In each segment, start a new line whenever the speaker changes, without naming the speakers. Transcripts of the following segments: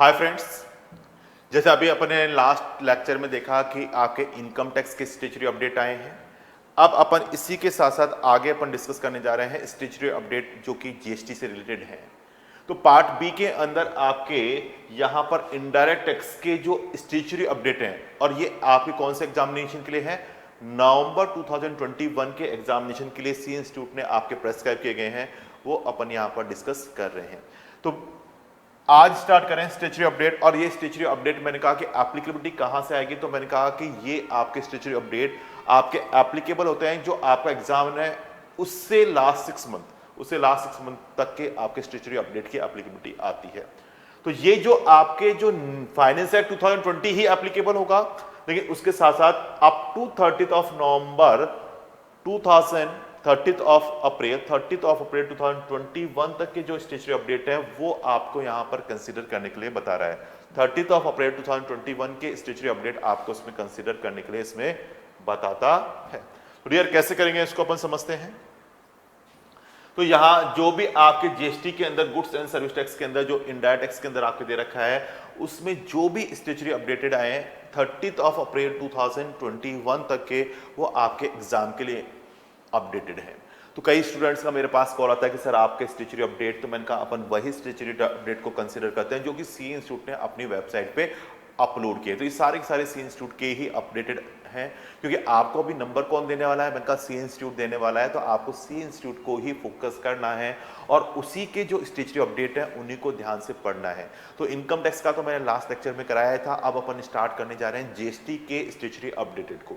Hi friends, जैसे अभी अपने लास्ट लेक्चर में देखा कि आपके इनकम टैक्स के स्टैट्यूटरी अपडेट आए हैं। अब अपन इसी के साथ साथ आगे अपन डिस्कस करने जा रहे हैं स्टैट्यूटरी अपडेट जो कि जीएसटी से रिलेटेड है। तो पार्ट बी के अंदर आपके यहाँ पर इनडायरेक्ट टैक्स के जो स्टैट्यूटरी अपडेट हैं और ये आपके कौन से एग्जामिनेशन के लिए है, नवंबर 2021 के एग्जामिनेशन के लिए सी इंस्टीट्यूट ने आपके प्रेस्क्राइब किए गए हैं, वो अपन यहाँ पर डिस्कस कर रहे हैं। तो आज स्टार्ट करें स्टैट्यूटरी अपडेट। और ये स्टैट्यूटरी अपडेट मैंने कहा कि एप्लीकेबिलिटी कहां से आएगी, तो मैंने कहा कि ये आपके स्टैट्यूटरी अपडेट आपके एप्लीकेबल होते हैं जो आपका एग्जाम है उससे लास्ट 6 मंथ तक के आपके स्टैट्यूटरी अपडेट की एप्लीकेबिलिटी आती है। तो ये जो आपके जो फाइनेंस एक्ट 2020 ही एप्लीकेबल होगा, लेकिन उसके साथ साथ up to 30th of November 30th of April 2021 तक के जो स्टैट्यूटरी अपडेट है वो आपको यहां पर कंसीडर करने के लिए बता रहा है। 30th ऑफ अप्रैल 2021 के स्टैट्यूटरी अपडेट आपको इसमें कंसीडर करने के लिए इसमें बताता है। तो डियर कैसे करेंगे इसको अपन समझते हैं। तो यहां जो भी आपके जीएसटी के अंदर गुड्स एंड सर्विस टैक्स के अंदर जो इनडायरेक्ट टैक्स के अंदर आपके दे रखा है उसमें जो भी स्टैट्यूटरी अपडेटेड आए हैं 30th ऑफ अप्रैल 2021 तक के वो आपके एग्जाम के लिए अपडेटेड है। तो कई स्टूडेंट्स का मेरे पास कॉल आता है कि सर आपके स्टैट्यूटरी अपडेट, तो मैंने कहा अपन वही स्टैट्यूटरी अपडेट को कंसीडर करते हैं जो कि सी इंस्टीट्यूट ने अपनी वेबसाइट पे अपलोड किए। तो ये सारे के सारे सी इंस्टीट्यूट के ही अपडेटेड हैं, क्योंकि आपको अभी नंबर कौन देने वाला है, मैंने कहा सी इंस्टीट्यूट देने वाला है। तो आपको सी इंस्टीट्यूट को ही फोकस करना है और उसी के जो स्टैट्यूटरी अपडेट है उन्हीं को ध्यान से पढ़ना है। तो इनकम टैक्स का तो मैंने लास्ट लेक्चर में कराया था, अब अपन स्टार्ट करने जा रहे हैं जीएसटी के स्टैट्यूटरी अपडेटेड को।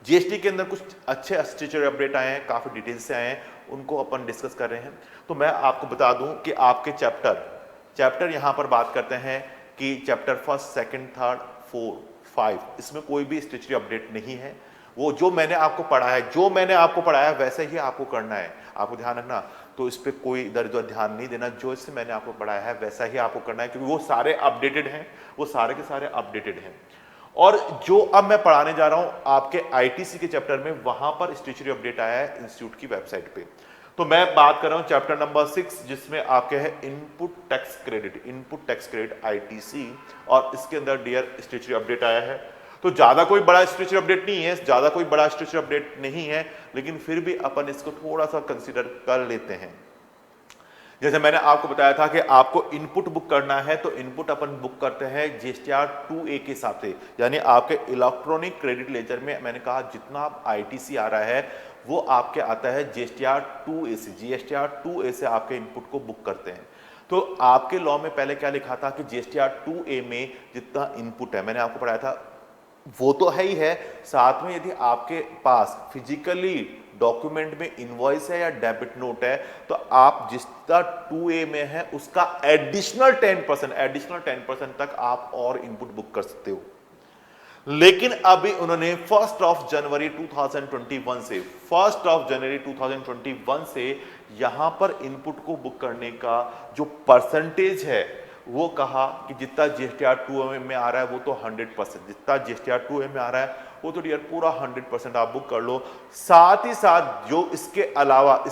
जीएसटी के अंदर कुछ अच्छे स्टैट्यूटरी अपडेट आए हैं, काफी डिटेल से आए हैं, उनको अपन डिस्कस कर रहे हैं। तो मैं आपको बता दूं कि आपके चैप्टर यहां पर बात करते हैं कि चैप्टर 1, 2, 3, 4, 5 इसमें कोई भी स्टैट्यूटरी अपडेट नहीं है। वो जो मैंने आपको पढ़ाया है वैसे ही आपको करना है, आपको ध्यान रखना। तो इस पर कोई इधर उधर ध्यान नहीं देना, जो इससे मैंने आपको पढ़ाया है वैसा ही आपको करना है, क्योंकि वो सारे अपडेटेड हैं, वो सारे के सारे अपडेटेड हैं। और जो अब मैं पढ़ाने जा रहा हूं आपके आईटीसी के चैप्टर में, वहां पर स्टैट्यूटरी अपडेट आया है इंस्टीट्यूट की वेबसाइट पे। तो मैं बात कर रहा हूं चैप्टर नंबर 6 जिसमें आपके है इनपुट टैक्स क्रेडिट आईटीसी, और इसके अंदर डियर स्टैट्यूटरी अपडेट आया है। तो ज्यादा कोई बड़ा स्टैट्यूटरी अपडेट नहीं है, लेकिन फिर भी अपन इसको थोड़ा सा कंसिडर कर लेते हैं। जैसे मैंने आपको बताया था कि आपको इनपुट बुक करना है, तो इनपुट अपन बुक करते हैं जीएसटीआर 2A के हिसाब से, यानी आपके इलेक्ट्रॉनिक क्रेडिट लेजर में मैंने कहा जितना आप आईटीसी आ रहा है वो आपके आता है जीएसटीआर 2A से। जीएसटीआर 2A से आपके इनपुट को बुक करते हैं। तो आपके लॉ में पहले क्या लिखा था कि जीएसटीआर 2A में जितना इनपुट है, मैंने आपको पढ़ाया था, वो तो है ही है, साथ में यदि आपके पास फिजिकली डॉक्यूमेंट में इनवॉइस है या डेबिट नोट है, तो आप जितना 2A में है उसका एडिशनल 10% तक आप और इनपुट बुक कर सकते हो। लेकिन अभी उन्होंने 1 जनवरी 2021 से यहां पर इनपुट को बुक करने का जो परसेंटेज है वो कहा कि जितना जीएसटीआर 2A में आ रहा है वो तो 100%, जितना जीएसटीआर 2A में आ रहा है वो तो डियर पूरा 100% आप बुक कर लो। साथ ही साथ जो इसके अलावा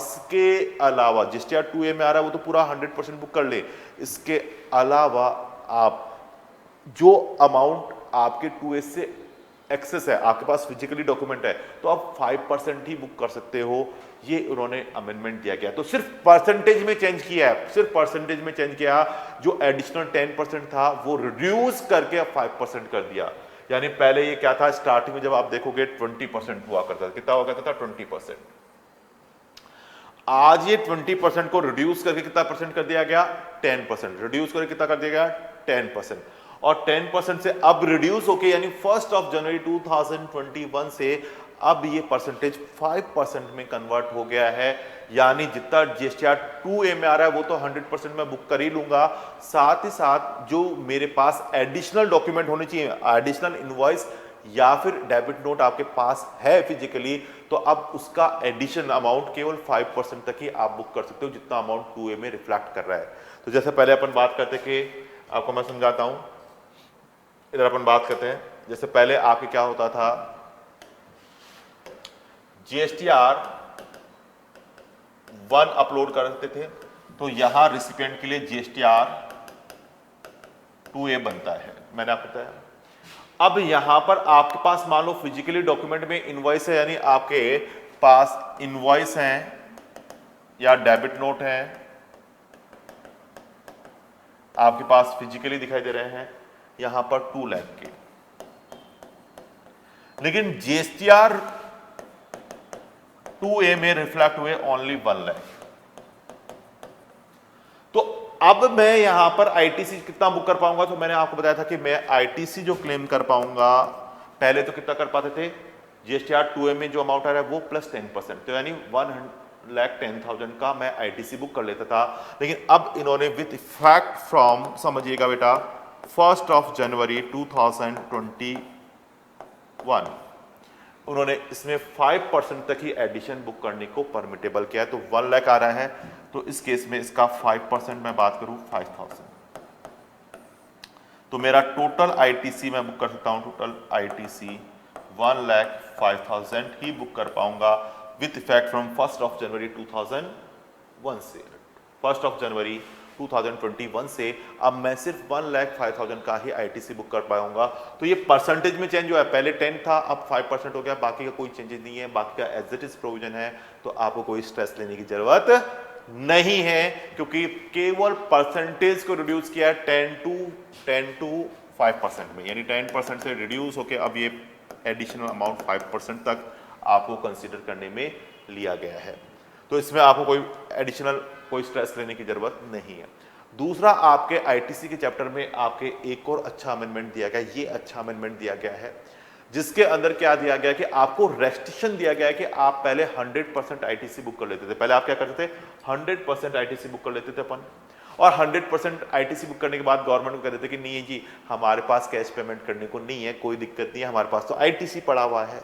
जीएसटीआर 2A में आ रहा है वो तो पूरा 100% बुक कर ले। इसके अलावा आप जो अमाउंट आपके 2A से एक्सेस है, आपके पास फिजिकली डॉक्यूमेंट है, तो आप 5% ही बुक कर सकते हो। ये उन्होंने अमेंडमेंट दिया गया, तो सिर्फ परसेंटेज में चेंज किया, जो एडिशनल 10% था वो रिड्यूस करके 5% कर दिया। यानी पहले ये क्या था, स्टार्टिंग में जब आप देखोगे 20% हुआ करता था, कितना हुआ करता था 20%। आज ये 20% को रिड्यूस करके कितना परसेंट कर दिया गया, 10%। रिड्यूस करके कितना कर दिया गया, 10%। और 10% से अब रिड्यूस होके यानी 1 जनवरी 2021 से अब ये परसेंटेज 5% में कन्वर्ट हो गया है। यानी जितना जीएसटीआर 2A में आ रहा है वो तो 100% मैं बुक कर ही लूंगा, साथ ही साथ जो मेरे पास एडिशनल डॉक्यूमेंट होने चाहिए, एडिशनल इनवॉइस या फिर डेबिट नोट आपके पास है फिजिकली, तो अब उसका एडिशन अमाउंट केवल 5% तक ही आप बुक कर सकते हो, जितना अमाउंट 2A में रिफ्लेक्ट कर रहा है। तो जैसे पहले अपन बात करते कि आपको मैं समझाता हूं, इधर अपन बात करते हैं। जैसे पहले आपके क्या होता था, जीएसटीआर 1 अपलोड करते थे, तो यहां रिसिपिएंट के लिए जीएसटीआर 2A बनता है, मैंने आपको बताया। अब यहां पर आपके पास मान लो फिजिकली डॉक्यूमेंट में इनवॉइस है, यानी आपके पास इनवॉइस है या डेबिट नोट है, आपके पास फिजिकली दिखाई दे रहे हैं यहां पर 2 लाख के, लेकिन जीएसटीआर 2A में रिफ्लेक्ट हुए ओनली 1 लाख। तो अब मैं यहां पर आईटीसी कितना बुक कर पाऊंगा, तो मैंने आपको बताया था कि मैं आईटीसी जो क्लेम कर पाऊंगा, पहले तो कितना कर पाते थे, जीएसटीआर 2A में जो अमाउंट आ रहा है वो प्लस 10%, तो यानी 1,10,000 का मैं आईटीसी बुक कर लेता था। लेकिन अब इन्होंने विद इफेक्ट फ्रॉम, समझिएगा बेटा, 1 जनवरी 2021 उन्होंने इसमें 5% तक ही एडिशन बुक करने को परमिटेबल किया है। तो 1 लाख आ रहा है, तो इस केस में इसका 5% मैं बात करूं 5,000, तो मेरा टोटल आईटीसी मैं बुक कर सकता हूं, टोटल आईटीसी 1,05,000 ही बुक कर पाऊंगा विथ इफेक्ट फ्रॉम 1 जनवरी 2001 से, 1 जनवरी 2021 से अब मैं सिर्फ 1,05,000 का ही आईटीसी बुक कर पाऊंगा। तो ये परसेंटेज में चेंज हुआ है, पहले 10 था अब 5% हो गया, बाकी का कोई चेंजेस नहीं है, बाकी का एज इट इज प्रोविजन है, तो आपको कोई स्ट्रेस लेने की जरूरत नहीं है, क्योंकि केवल परसेंटेज को रिड्यूस किया 10 to 5% में, यानी 10% से रिड्यूस होकर अब ये एडिशनल अमाउंट 5% तक आपको कंसीडर करने में लिया गया है। तो इसमें आपको कोई एडिशनल कोई स्ट्रेस लेने की जरूरत नहीं है। दूसरा, आपके आईटीसी के चैप्टर में आपके एक और अच्छा अमेंडमेंट दिया गया, ये अच्छा अमेंडमेंट दिया गया है, जिसके अंदर क्या दिया गया कि आपको रेस्ट्रिक्शन दिया गया है कि आप पहले 100% आईटीसी बुक कर लेते थे। पहले आप क्या करते थे, 100% आईटीसी बुक कर लेते थे अपन, और 100% आईटीसी बुक करने के बाद गवर्नमेंट को कहते थे कि नहीं जी हमारे पास कैश पेमेंट करने को नहीं है, कोई दिक्कत नहीं है, हमारे पास तो आईटीसी पड़ा हुआ है।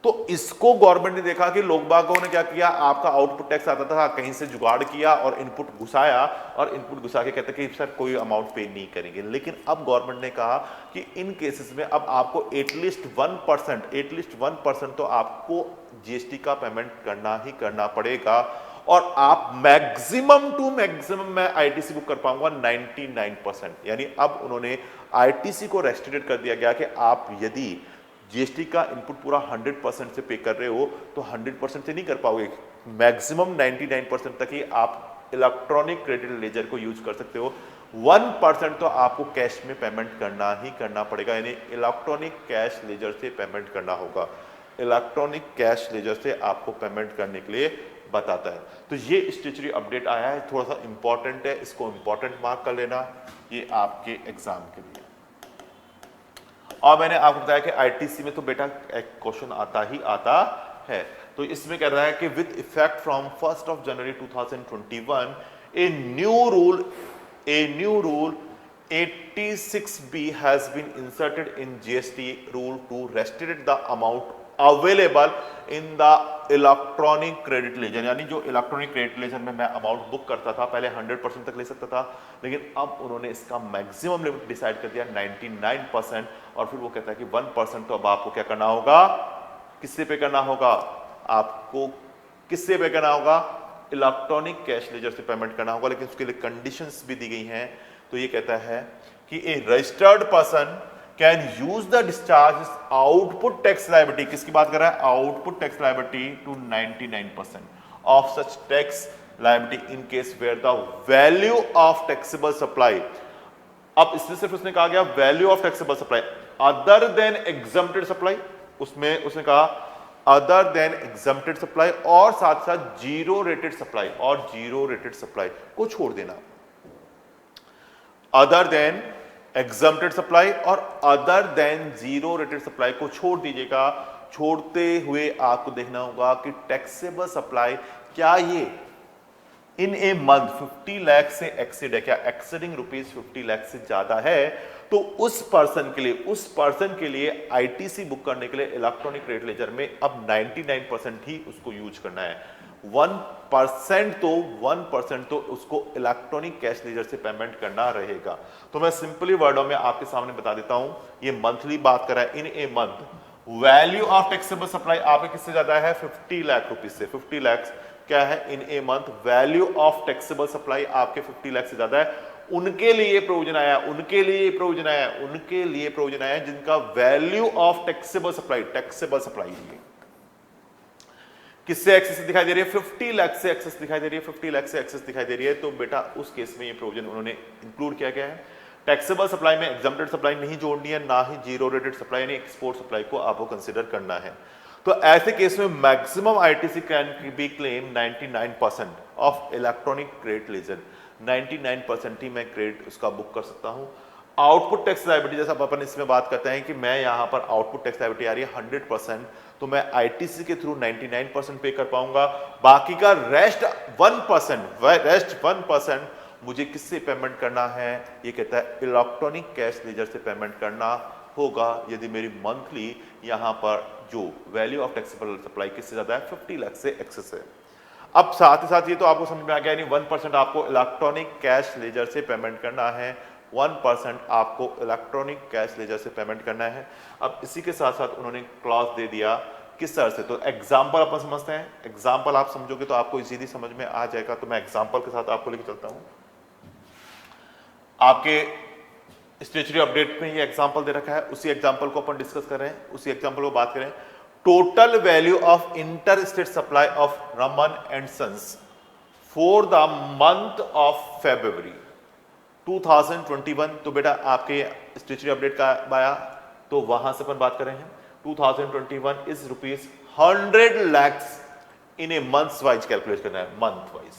तो इसको गवर्नमेंट ने देखा कि लोग बागों ने क्या किया, आपका आउटपुट टैक्स आता था, कहीं से जुगाड़ किया और इनपुट घुसाया, और इनपुट घुसा के कहते कि सर कोई अमाउंट पे नहीं करेंगे। लेकिन अब गवर्नमेंट ने कहा कि इन केसेस में अब आपको एटलीस्ट 1% तो आपको जीएसटी का पेमेंट करना ही करना पड़ेगा, और आप मैक्सिमम टू मैक्सिमम मैं आईटीसी बुक कर पाऊंगा 99%। यानी अब उन्होंने आईटीसी को रेस्ट्रिक्टेड कर दिया गया कि आप यदि जीएसटी का इनपुट पूरा 100% से पे कर रहे हो तो 100% से नहीं कर पाओगे, मैक्सिमम 99% तक ही आप इलेक्ट्रॉनिक क्रेडिट लेजर को यूज कर सकते हो। 1% तो आपको कैश में पेमेंट करना ही करना पड़ेगा, यानी इलेक्ट्रॉनिक कैश लेजर से पेमेंट करना होगा, इलेक्ट्रॉनिक कैश लेजर से आपको पेमेंट करने के लिए बताता है। तो ये स्टैट्यूटरी अपडेट आया है, थोड़ा सा इंपॉर्टेंट है, इसको इंपॉर्टेंट मार्क कर लेना, ये आपके एग्जाम के लिए। और मैंने आपको बताया कि आईटीसी में तो बेटा एक क्वेश्चन आता ही आता है, तो इसमें कह रहा है कि with effect from 1 January 2021 a new rule 86B has been inserted in GST rule to restrict the amount available in the electronic credit laser. यानी जो इलेक्ट्रॉनिक क्रेडिट लेजर में मैं अमाउंट बुक करता था पहले 100% तक ले सकता था, लेकिन अब उन्होंने इसका मैक्सिमम लिमिट डिसाइड कर दिया 99%, और फिर वो कहता है कि 1% तो अब आपको क्या करना होगा, किससे पे करना होगा, आपको किससे पे करना होगा, इलेक्ट्रॉनिक कैश लेजर से पेमेंट करना होगा। लेकिन उसके लिए कंडीशंस भी दी गई हैं। तो ये कहता है कि a registered person can use the discharge output tax liability, किसकी बात कर रहा है, output tax liability to 99% of such tax liability in case where the value of taxable supply. अब इसमें सिर्फ उसने कहा गया value of taxable supply other than exempted supply, उसमें उसने कहा अदर देन एग्जम्प्टेड सप्लाई, और साथ साथ जीरो रेटेड सप्लाई, और जीरो रेटेड सप्लाई को छोड़ देना, अदर देन एग्जम्प्टेड सप्लाई और other than zero rated supply को छोड़ दीजिएगा। छोड़ते हुए आपको देखना होगा कि टैक्सेबल सप्लाई क्या ये इन ए मंथ 50 लाख से एक्सीड है, क्या एक्सीडिंग ₹50 लाख से ज्यादा है, तो उस पर्सन के लिए आईटीसी बुक करने के लिए इलेक्ट्रॉनिक क्रेडिट लेजर में अब 99% ही उसको यूज करना है। 1% तो उसको इलेक्ट्रॉनिक कैश लेजर से पेमेंट करना रहेगा। तो मैं सिंपली वर्डों में आपके सामने बता देता हूं, ये मंथली बात कर रहा है, in a month value of taxable supply आपके किससे ज्यादा है, 50 लाख रुपीज से, 50 लाख क्या है, in a month value of taxable supply आपके 50 लाख से ज्यादा है, उनके लिए प्रोविजन आया, उनके लिए प्रोविजन आया, उनके लिए प्रोविजन आया जिनका वैल्यू ऑफ टैक्सेबल सप्लाई है किससे एक्सेस दिखाई दे रही है, 50 लाख से एक्सेस दिखाई दे रही है, 50 लाख से एक्सेस दिखाई दे रही है, तो बेटा उस केस में ये प्रोविजन उन्होंने इंक्लूड किया गया है। टैक्सेबल सप्लाई में एग्जम्प्टेड सप्लाई नहीं जोड़नी है, ना ही जीरो रेटेड सप्लाई यानी एक्सपोर्ट सप्लाई को आपको कंसीडर करना है। तो ऐसे केस में maximum ITC can be claim 99% of electronic credit laser, 99% ही मैं क्रेडिट उसका बुक कर सकता हूं। आउटपुट टैक्स लायबिलिटी जैसा अपन इसमें बात करते हैं कि मैं यहां पर आउटपुट टैक्स लायबिलिटी आ रही है 100%, तो मैं आईटीसी के थ्रू 99% पे कर पाऊंगा, बाकी का रेस्ट 1% मुझे किससे पेमेंट करना है, ये कहता है इलेक्ट्रॉनिक कैश लेजर से पेमेंट करना होगा यदि मेरी मंथली यहां पर जो वैल्यू ऑफ टैक्सेबल सप्लाई किससे ज्यादा है, 50 लाख से एक्सेस है। अब साथ ही साथ ये तो आपको समझ में आ गया, यानी 1% आपको इलेक्ट्रॉनिक कैश लेजर से पेमेंट करना है, 1% आपको इलेक्ट्रॉनिक कैश लेजर से पेमेंट करना है। अब इसी के साथ साथ उन्होंने क्लॉज दे दिया किस तरह से, तो एग्जाम्पल अपन समझते हैं, एग्जाम्पल आप समझोगे तो आपको इजीली समझ में आ जाएगा, तो मैं एग्जाम्पल के साथ आपको लेके चलता हूं। आपके स्टेचुरी अपडेट में ये एग्जांपल दे रखा है, उसी एग्जांपल को अपन डिस्कस कर रहे हैं, उसी एग्जांपल को बात करें। Total value of inter state supply of Raman and sons for the month of February 2021, तो बेटा आपके स्टेचुरी अपडेट का आया, तो वहां से अपन बात कर रहे हैं 2021 is ₹100 lakhs in A months wise calculate करना है, मंथ वाइज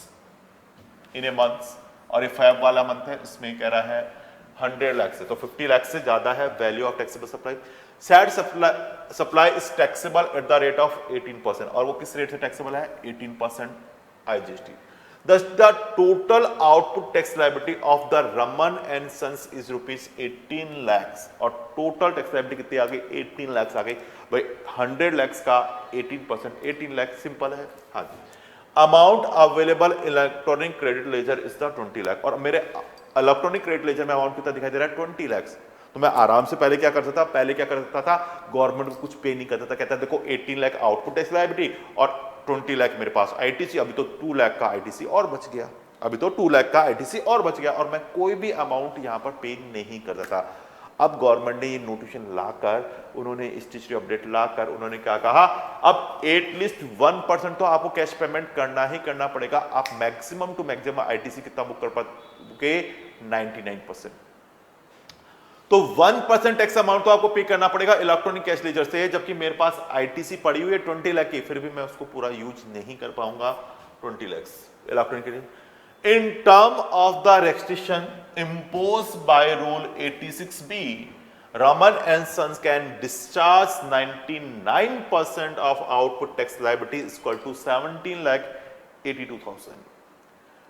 इन ए मंथ्स, और ये फैब वाला मंथ है, इसमें कह रहा है 100 लाख से, तो 50 लाख से ज्यादा है value of taxable supply. Sad supply is taxable at the rate of 18%, और वो किस रेट से टैक्सेबल है, 18% IGST। Thus the total output tax liability of the Raman and Sons is ₹18 lakhs, और टोटल टैक्स लायबिलिटी कितनी आ गई, 18 lakhs आ गई। भाई 100 lakhs का 18%, 18 लाख सिंपल है। हाँ जी, amount available electronic credit ledger is the 20 lakh, और मेरे इलेक्ट्रॉनिक क्रेडिट लेजर में अमाउंट कितना दिखाई दे रहा है, 20 lakhs। तो मैं आराम से पहले क्या करता था, गवर्नमेंट को कुछ पे नहीं करता था, कहता देखो 18 लाख आउटपुट टैक्स लायबिलिटी और 20 लाख मेरे पास आईटीसी, अभी तो 2 लाख का आईटीसी और बच गया, और मैं कोई भी अमाउंट यहां पर पे नहीं करता था। अब गवर्नमेंट ने ये नोटिफिकेशन लाकर, उन्होंने स्टेचुरी अपडेट लाकर उन्होंने क्या कहा, अब एटलीस्ट 1% तो आपको कैश पेमेंट करना ही करना पड़ेगा। आप मैक्सिमम टू मैक्सिमम आईटीसी कितना बुक कर पाओगे, 99%। तो 1% टैक्स अमाउंट तो आपको पे करना पड़ेगा इलेक्ट्रॉनिक कैश लेजर से, जबकि मेरे पास आईटीसी पड़ी हुई है 20 लाख की, फिर भी मैं उसको पूरा यूज नहीं कर पाऊंगा 20 lakhs electronic. In term of the restriction imposed by Rule 86B, Raman and Sons can discharge 99% of output tax liability is equal to 17,82,000।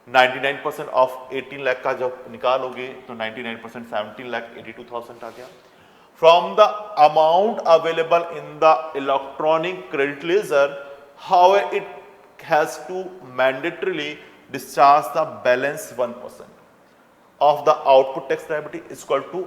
99% of 18 lakh का जब निकालोगे तो 99% 17,82,000 आ गया। From the amount available in the electronic credit ledger, however, it has to mandatorily discharge the balance 1% of the output tax liability is equal to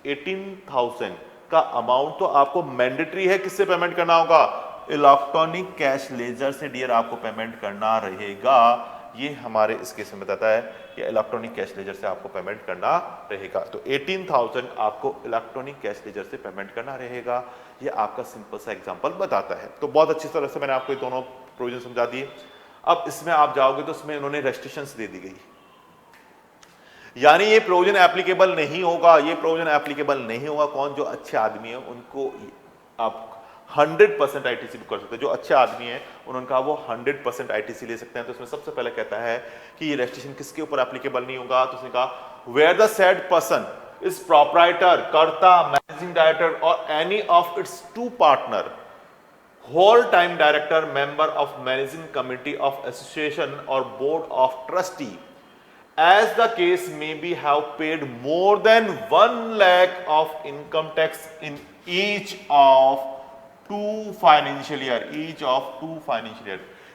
18,000 का amount तो आपको mandatory है, किससे पेमेंट करना होगा, इलेक्ट्रॉनिक कैश लेजर से dear आपको payment करना रहेगा। ये हमारे इस केस में बताता है कि इलेक्ट्रॉनिक कैश लेजर से आपको पेमेंट करना रहेगा, तो 18,000 आपको इलेक्ट्रॉनिक कैश लेजर से पेमेंट करना रहेगा। ये आपका सिंपल सा एग्जांपल बताता है। तो बहुत अच्छी तरह से मैंने आपको ये दोनों प्रोविजन समझा दिए। अब इसमें आप जाओगे तो इसमें इन्होंने रेस्ट्रिक्शंस दे दी गई, यानी ये प्रोविजन एप्लीकेबल नहीं होगा, कौन, जो अच्छे आदमी है उनको आप 100% आईटीसी बुक कर सकते हैं। जो अच्छे आदमी हैं उन्होंने कहा वो 100% आईटीसी ले सकते हैं। तो इसमें सबसे पहले कहता है कि ये रेस्ट्रिक्शन किसके ऊपर एप्लीकेबल नहीं होगा, तो उसने कहा where the said person is proprietor, karta, managing director और any of its 2 partner, whole time director, member of managing committee of association or board of trustee, as the case may be, have paid more than 1 lakh of income tax in each of 2 financial year,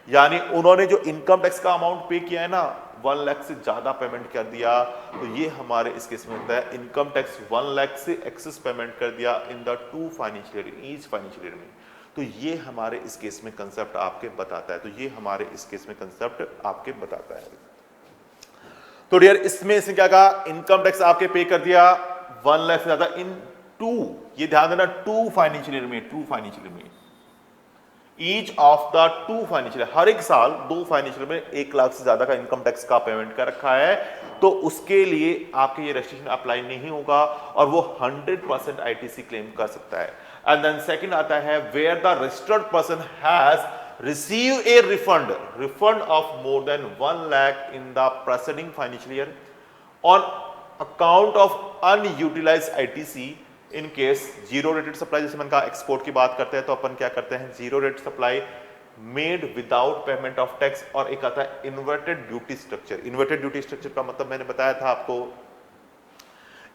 यानी उन्होंने जो income tax का amount पे किया है ना, 1 लाख से ज्यादा पेमेंट कर दिया, तो ये हमारे इस केस में होता है इनकम टैक्स 1 लाख से एक्सेस पेमेंट कर दिया in the 2 financial year, each financial year में। तो ये हमारे इस केस में कंसेप्ट आपके बताता है, तो ये हमारे इस केस में कंसेप्ट आपके बताता है। तो डियर इसमें इसने क्या कहा, इनकम टैक्स आपके पे कर दिया 1 लाख से ज्यादा इन 2, ये ध्यान देना 2 फाइनेंशियल ईयर में, 2 फाइनेंशियल ईयर में, each of the 2 financial year, हर एक साल 2 फाइनेंशियल में 1 लाख से ज्यादा का इनकम टैक्स का पेमेंट कर रखा है, तो उसके लिए आपके ये रेस्ट्रिक्शन अप्लाई नहीं होगा और वो 100% आईटीसी क्लेम कर सकता है। एंड देन सेकंड आता है where the registered person has receive a refund of more than 1 lakh in the preceding financial year on account of unutilized ITC in case zero rated supply, जैसे मैंने कहा export की बात करते हैं तो अपन क्या करते हैं, zero rate supply made without payment of tax, और एक आता है inverted duty structure. Inverted duty structure का मतलब मैंने बताया था आपको,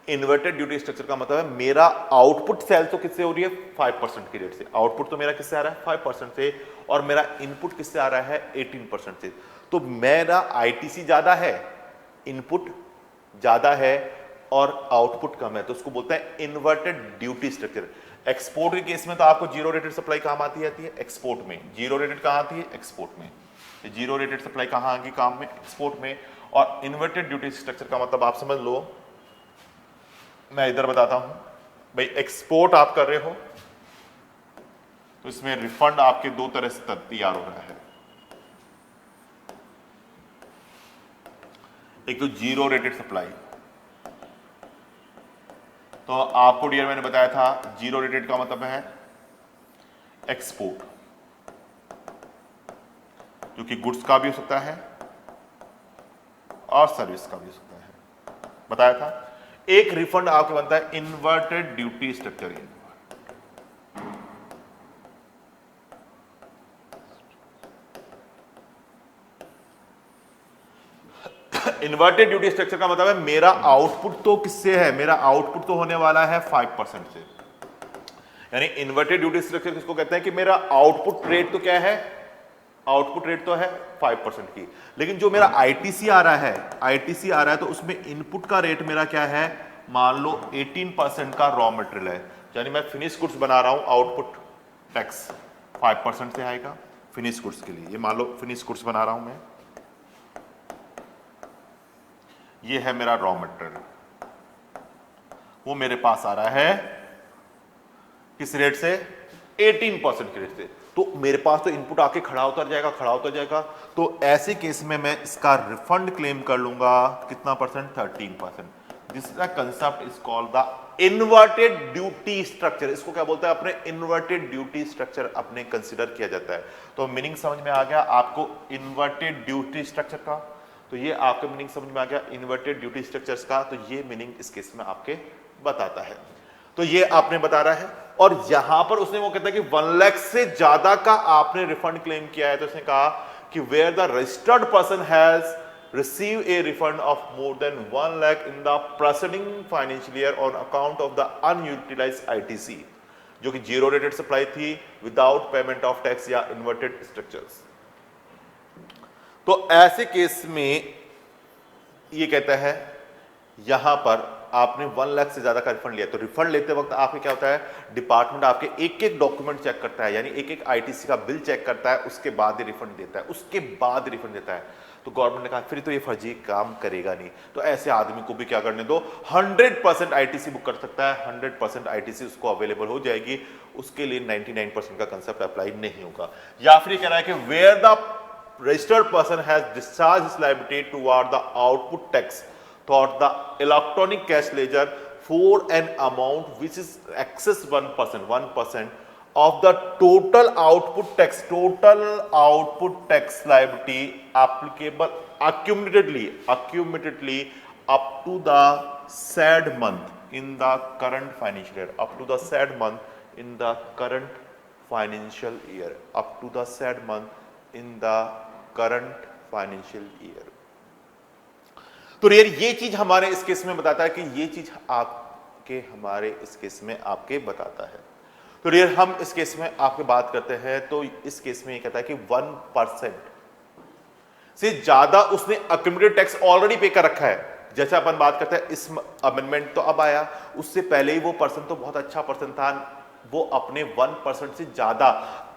इन्वर्टेड ड्यूटी स्ट्रक्चर का मतलब है मेरा आउटपुट सेल तो किससे हो रही है, 5% की रेट से, आउटपुट तो मेरा किससे आ रहा है 5% से, और मेरा इनपुट किससे आ रहा है 18% से, तो मेरा आईटीसी ज्यादा है, इनपुट ज्यादा है और आउटपुट कम है, तो उसको बोलते हैं इन्वर्टेड ड्यूटी स्ट्रक्चर। एक्सपोर्ट के केस में तो आपको जीरो रेटेड सप्लाई कहां आती है एक्सपोर्ट में, जीरो रेटेड कहां आती है एक्सपोर्ट में, जीरो रेटेड सप्लाई कहां आएगी काम में, एक्सपोर्ट में। और इन्वर्टेड ड्यूटी स्ट्रक्चर का मतलब आप समझ लो, मैं इधर बताता हूं भाई, एक्सपोर्ट आप कर रहे हो तो इसमें रिफंड आपके दो तरह से तैयार हो रहा है, एक तो जीरो रेटेड सप्लाई, तो आपको डियर मैंने बताया था जीरो रेटेड का मतलब है एक्सपोर्ट, जो कि गुड्स का भी हो सकता है और सर्विस का भी हो सकता है, बताया था। एक रिफंड आपको बनता है inverted duty structure. Inverted duty structure का मतलब है मेरा आउटपुट तो किससे है, मेरा आउटपुट तो होने वाला है 5% से, यानी इन्वर्टेड ड्यूटी स्ट्रक्चर किसको कहते हैं कि मेरा आउटपुट रेट तो क्या है, आउटपुट रेट तो है 5% की, लेकिन जो मेरा आईटीसी आ रहा है, आईटीसी आ रहा है तो उसमें इनपुट का रेट मेरा क्या है, मान लो 18% का रॉ मटेरियल है, यानी मैं फिनिश गुड्स बना रहा हूं, आउटपुट टैक्स 5% से आएगा फिनिश गुड्स के लिए, ये मान लो फिनिश गुड्स बना रहा हूं मैं, ये है मेरा रॉ मटेरियल, वो मेरे पास आ रहा है किस रेट से, 18% के रेट से, तो मेरे पास तो इनपुट आके खड़ा उतर जाएगा, तो ऐसे केस में मैं इसका रिफंड क्लेम कर लूंगा कितना percent, 13%। This concept is called the inverted duty structure, इसको क्या बोलते हैं अपने, इन्वर्टेड ड्यूटी स्ट्रक्चर अपने कंसिडर किया जाता है। तो मीनिंग समझ में आ गया आपको इन्वर्टेड ड्यूटी स्ट्रक्चर का, तो ये आपका मीनिंग समझ में आ गया इन्वर्टेड ड्यूटी स्ट्रक्चर्स का, तो ये मीनिंग इस केस में आपके बताता है, तो ये आपने बता रहा है। और यहां पर उसने वो कहता है कि 1 लाख से ज्यादा का आपने रिफंड क्लेम किया है, तो उसने कहा कि where the registered person has receive a refund of more than 1 lakh in the preceding financial year on account of the unutilised ITC, जो कि जीरो रेटेड सप्लाई थी विदाउट पेमेंट ऑफ टैक्स या इन्वर्टेड स्ट्रक्चर्स। तो ऐसे case में ये कहता है यहां पर आपने 1 लाख से ज्यादा का रिफंड लिया, तो रिफंड लेते वक्त आपके क्या होता है, डिपार्टमेंट आपके एक एक डॉक्यूमेंट चेक करता है, यानी एक एक आईटीसी का बिल चेक करता है, उसके बाद ही रिफंड देता है, उसके बाद रिफंड देता है। तो गवर्नमेंट ने कहा फिर तो ये फर्जी काम करेगा नहीं, तो ऐसे आदमी को भी क्या करने दो, 100% आईटीसी बुक कर सकता है, 100% आईटीसी उसको अवेलेबल हो जाएगी, उसके लिए 99% का कंसेप्ट अप्लाई नहीं होगा। या फिर कह रहा है कि where the registered person has discharged his liability toward the output tax toward the electronic cash ledger for an amount which is excess 1% of the total output tax liability applicable accumulatedly up to the said month in the current financial year, up to the said month in the current financial year, up to the said month in the current financial year. तो यार ये चीज हमारे इस case में बताता है कि ये चीज आपके हमारे इस केस में आपके बताता है। तो यार हम इस केस में आपके बात करते हैं, तो इस केस में ये कहता है कि 1% से ज्यादा उसने अक्यूमुलेटेड टैक्स ऑलरेडी पे कर रखा है। जैसे अपन बात करते हैं इस अमेंडमेंट तो अब आया, उससे पहले ही वो पर्सन तो बहुत अच्छा पर्सन था, वो अपने 1% से ज्यादा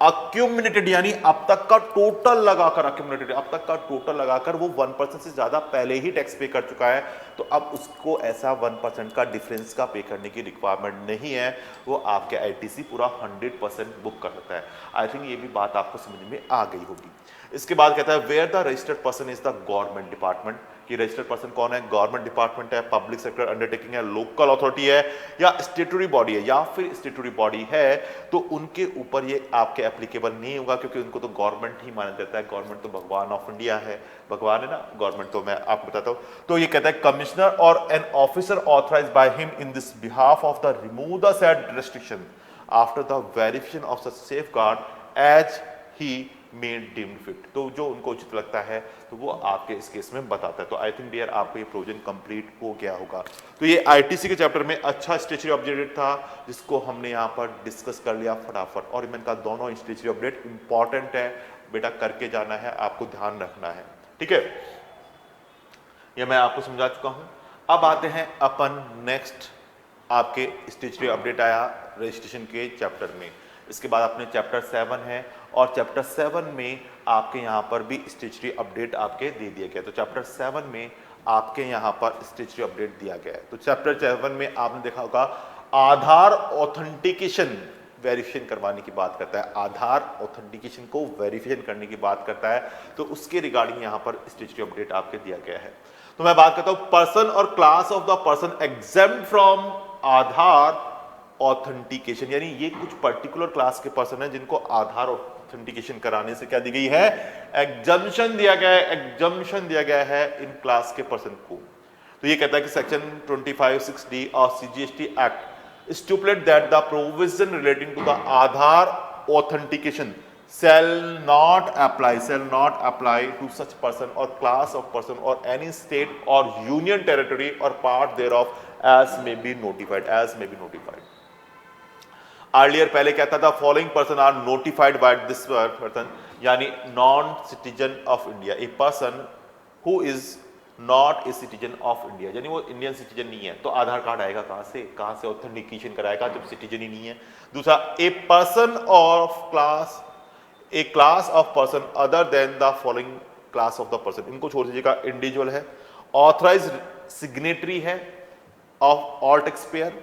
अक्यूमुलेटेड यानी अब तक का टोटल लगाकर, अक्यूमुलेटेड अब तक का टोटल लगाकर वो 1% से ज्यादा पहले ही टैक्स पे कर चुका है, तो अब उसको ऐसा 1% का डिफरेंस का पे करने की रिक्वायरमेंट नहीं है, वो आपके आईटीसी पूरा 100% बुक कर सकता है। आई थिंक ये भी बात आपको समझ में आ गई होगी। इसके बाद कहता है where the registered person is the government department, कि रजिस्टर्ड पर्सन कौन है, गवर्नमेंट डिपार्टमेंट है, पब्लिक सेक्टर अंडरटेकिंग है, लोकल अथॉरिटी है या स्टेटूटरी बॉडी है, या फिर स्टेटूटरी बॉडी है तो उनके ऊपर ये आपके एप्लीकेबल नहीं होगा, क्योंकि उनको तो गवर्नमेंट ही माना जाता है। गवर्नमेंट तो भगवान ऑफ इंडिया है, भगवान है ना गवर्नमेंट, तो मैं आपको बताता हूं। तो ये कहता है कमिश्नर और an officer authorised by him in this behalf of the remove the said restriction after the verification of such safeguard as he made deemed fit, तो जो उनको उचित लगता है तो वो आपके इस केस में बताता है। तो आई थिंक डियर आपको ये प्रोविजन कंप्लीट हो गया होगा। तो ये आईटीसी के चैप्टर में अच्छा स्टेचुरी अपडेट था जिसको हमने यहाँ पर डिस्कस कर लिया फटाफट, और मैंने कहा दोनों स्टेचुरी अपडेट इंपॉर्टेंट है बेटा, करके जाना है, आपको ध्यान रखना है, ठीक है। ये मैं आपको समझा चुका हूं। अब आते हैं अपन नेक्स्ट, आपके स्टेचुरी अपडेट आया रजिस्ट्रेशन के चैप्टर में। इसके बाद अपने चैप्टर 7 है, और चैप्टर 7 में आपके यहाँ पर भी स्टेचुरी अपडेट आपके दे दिया गया। तो चैप्टर 7 में आपके यहाँ पर स्टेचुरी अपडेट दिया गया है। तो चैप्टर 7 में आपने देखा होगा आधार ऑथेंटिकेशन वेरिफिकेशन करवाने की बात करता है, आधार ऑथेंटिकेशन को वेरिफिकेशन करने की बात करता है, तो उसके रिगार्डिंग यहाँ पर स्टेचुरी अपडेट आपके दिया गया है। तो मैं बात करता हूँ पर्सन और class of the person exempt from Aadhaar authentication, यानी ये कुछ पर्टिकुलर क्लास के पर्सन है जिनको आधार ऑथेंटिकेशन कराने से क्या दी गई है, एग्जम्पशन दिया गया है, एग्जम्पशन दिया गया है इन क्लास के पर्सन को। तो ये कहता है कि section 25(6)(d) of CGST act stipulate that the provision relating to the Aadhaar authentication shall not apply to such person or class of person or any state or union territory or part thereof as may be notified, earlier पहले कहता था following person are notified by this person, यानी non citizen of India, a person who is not a citizen of India, यानी वो Indian citizen नहीं है, तो आधार card आएगा कहां से ऑथेंटिकेशन कराएगा जब सिटीजन ही नहीं है। दूसरा, a person of class, a class of person other than the following class of the person, इनको छोड़ दीजिएगा, इंडिविजुअल है, ऑथराइज सिग्नेटरी है of all tax payer,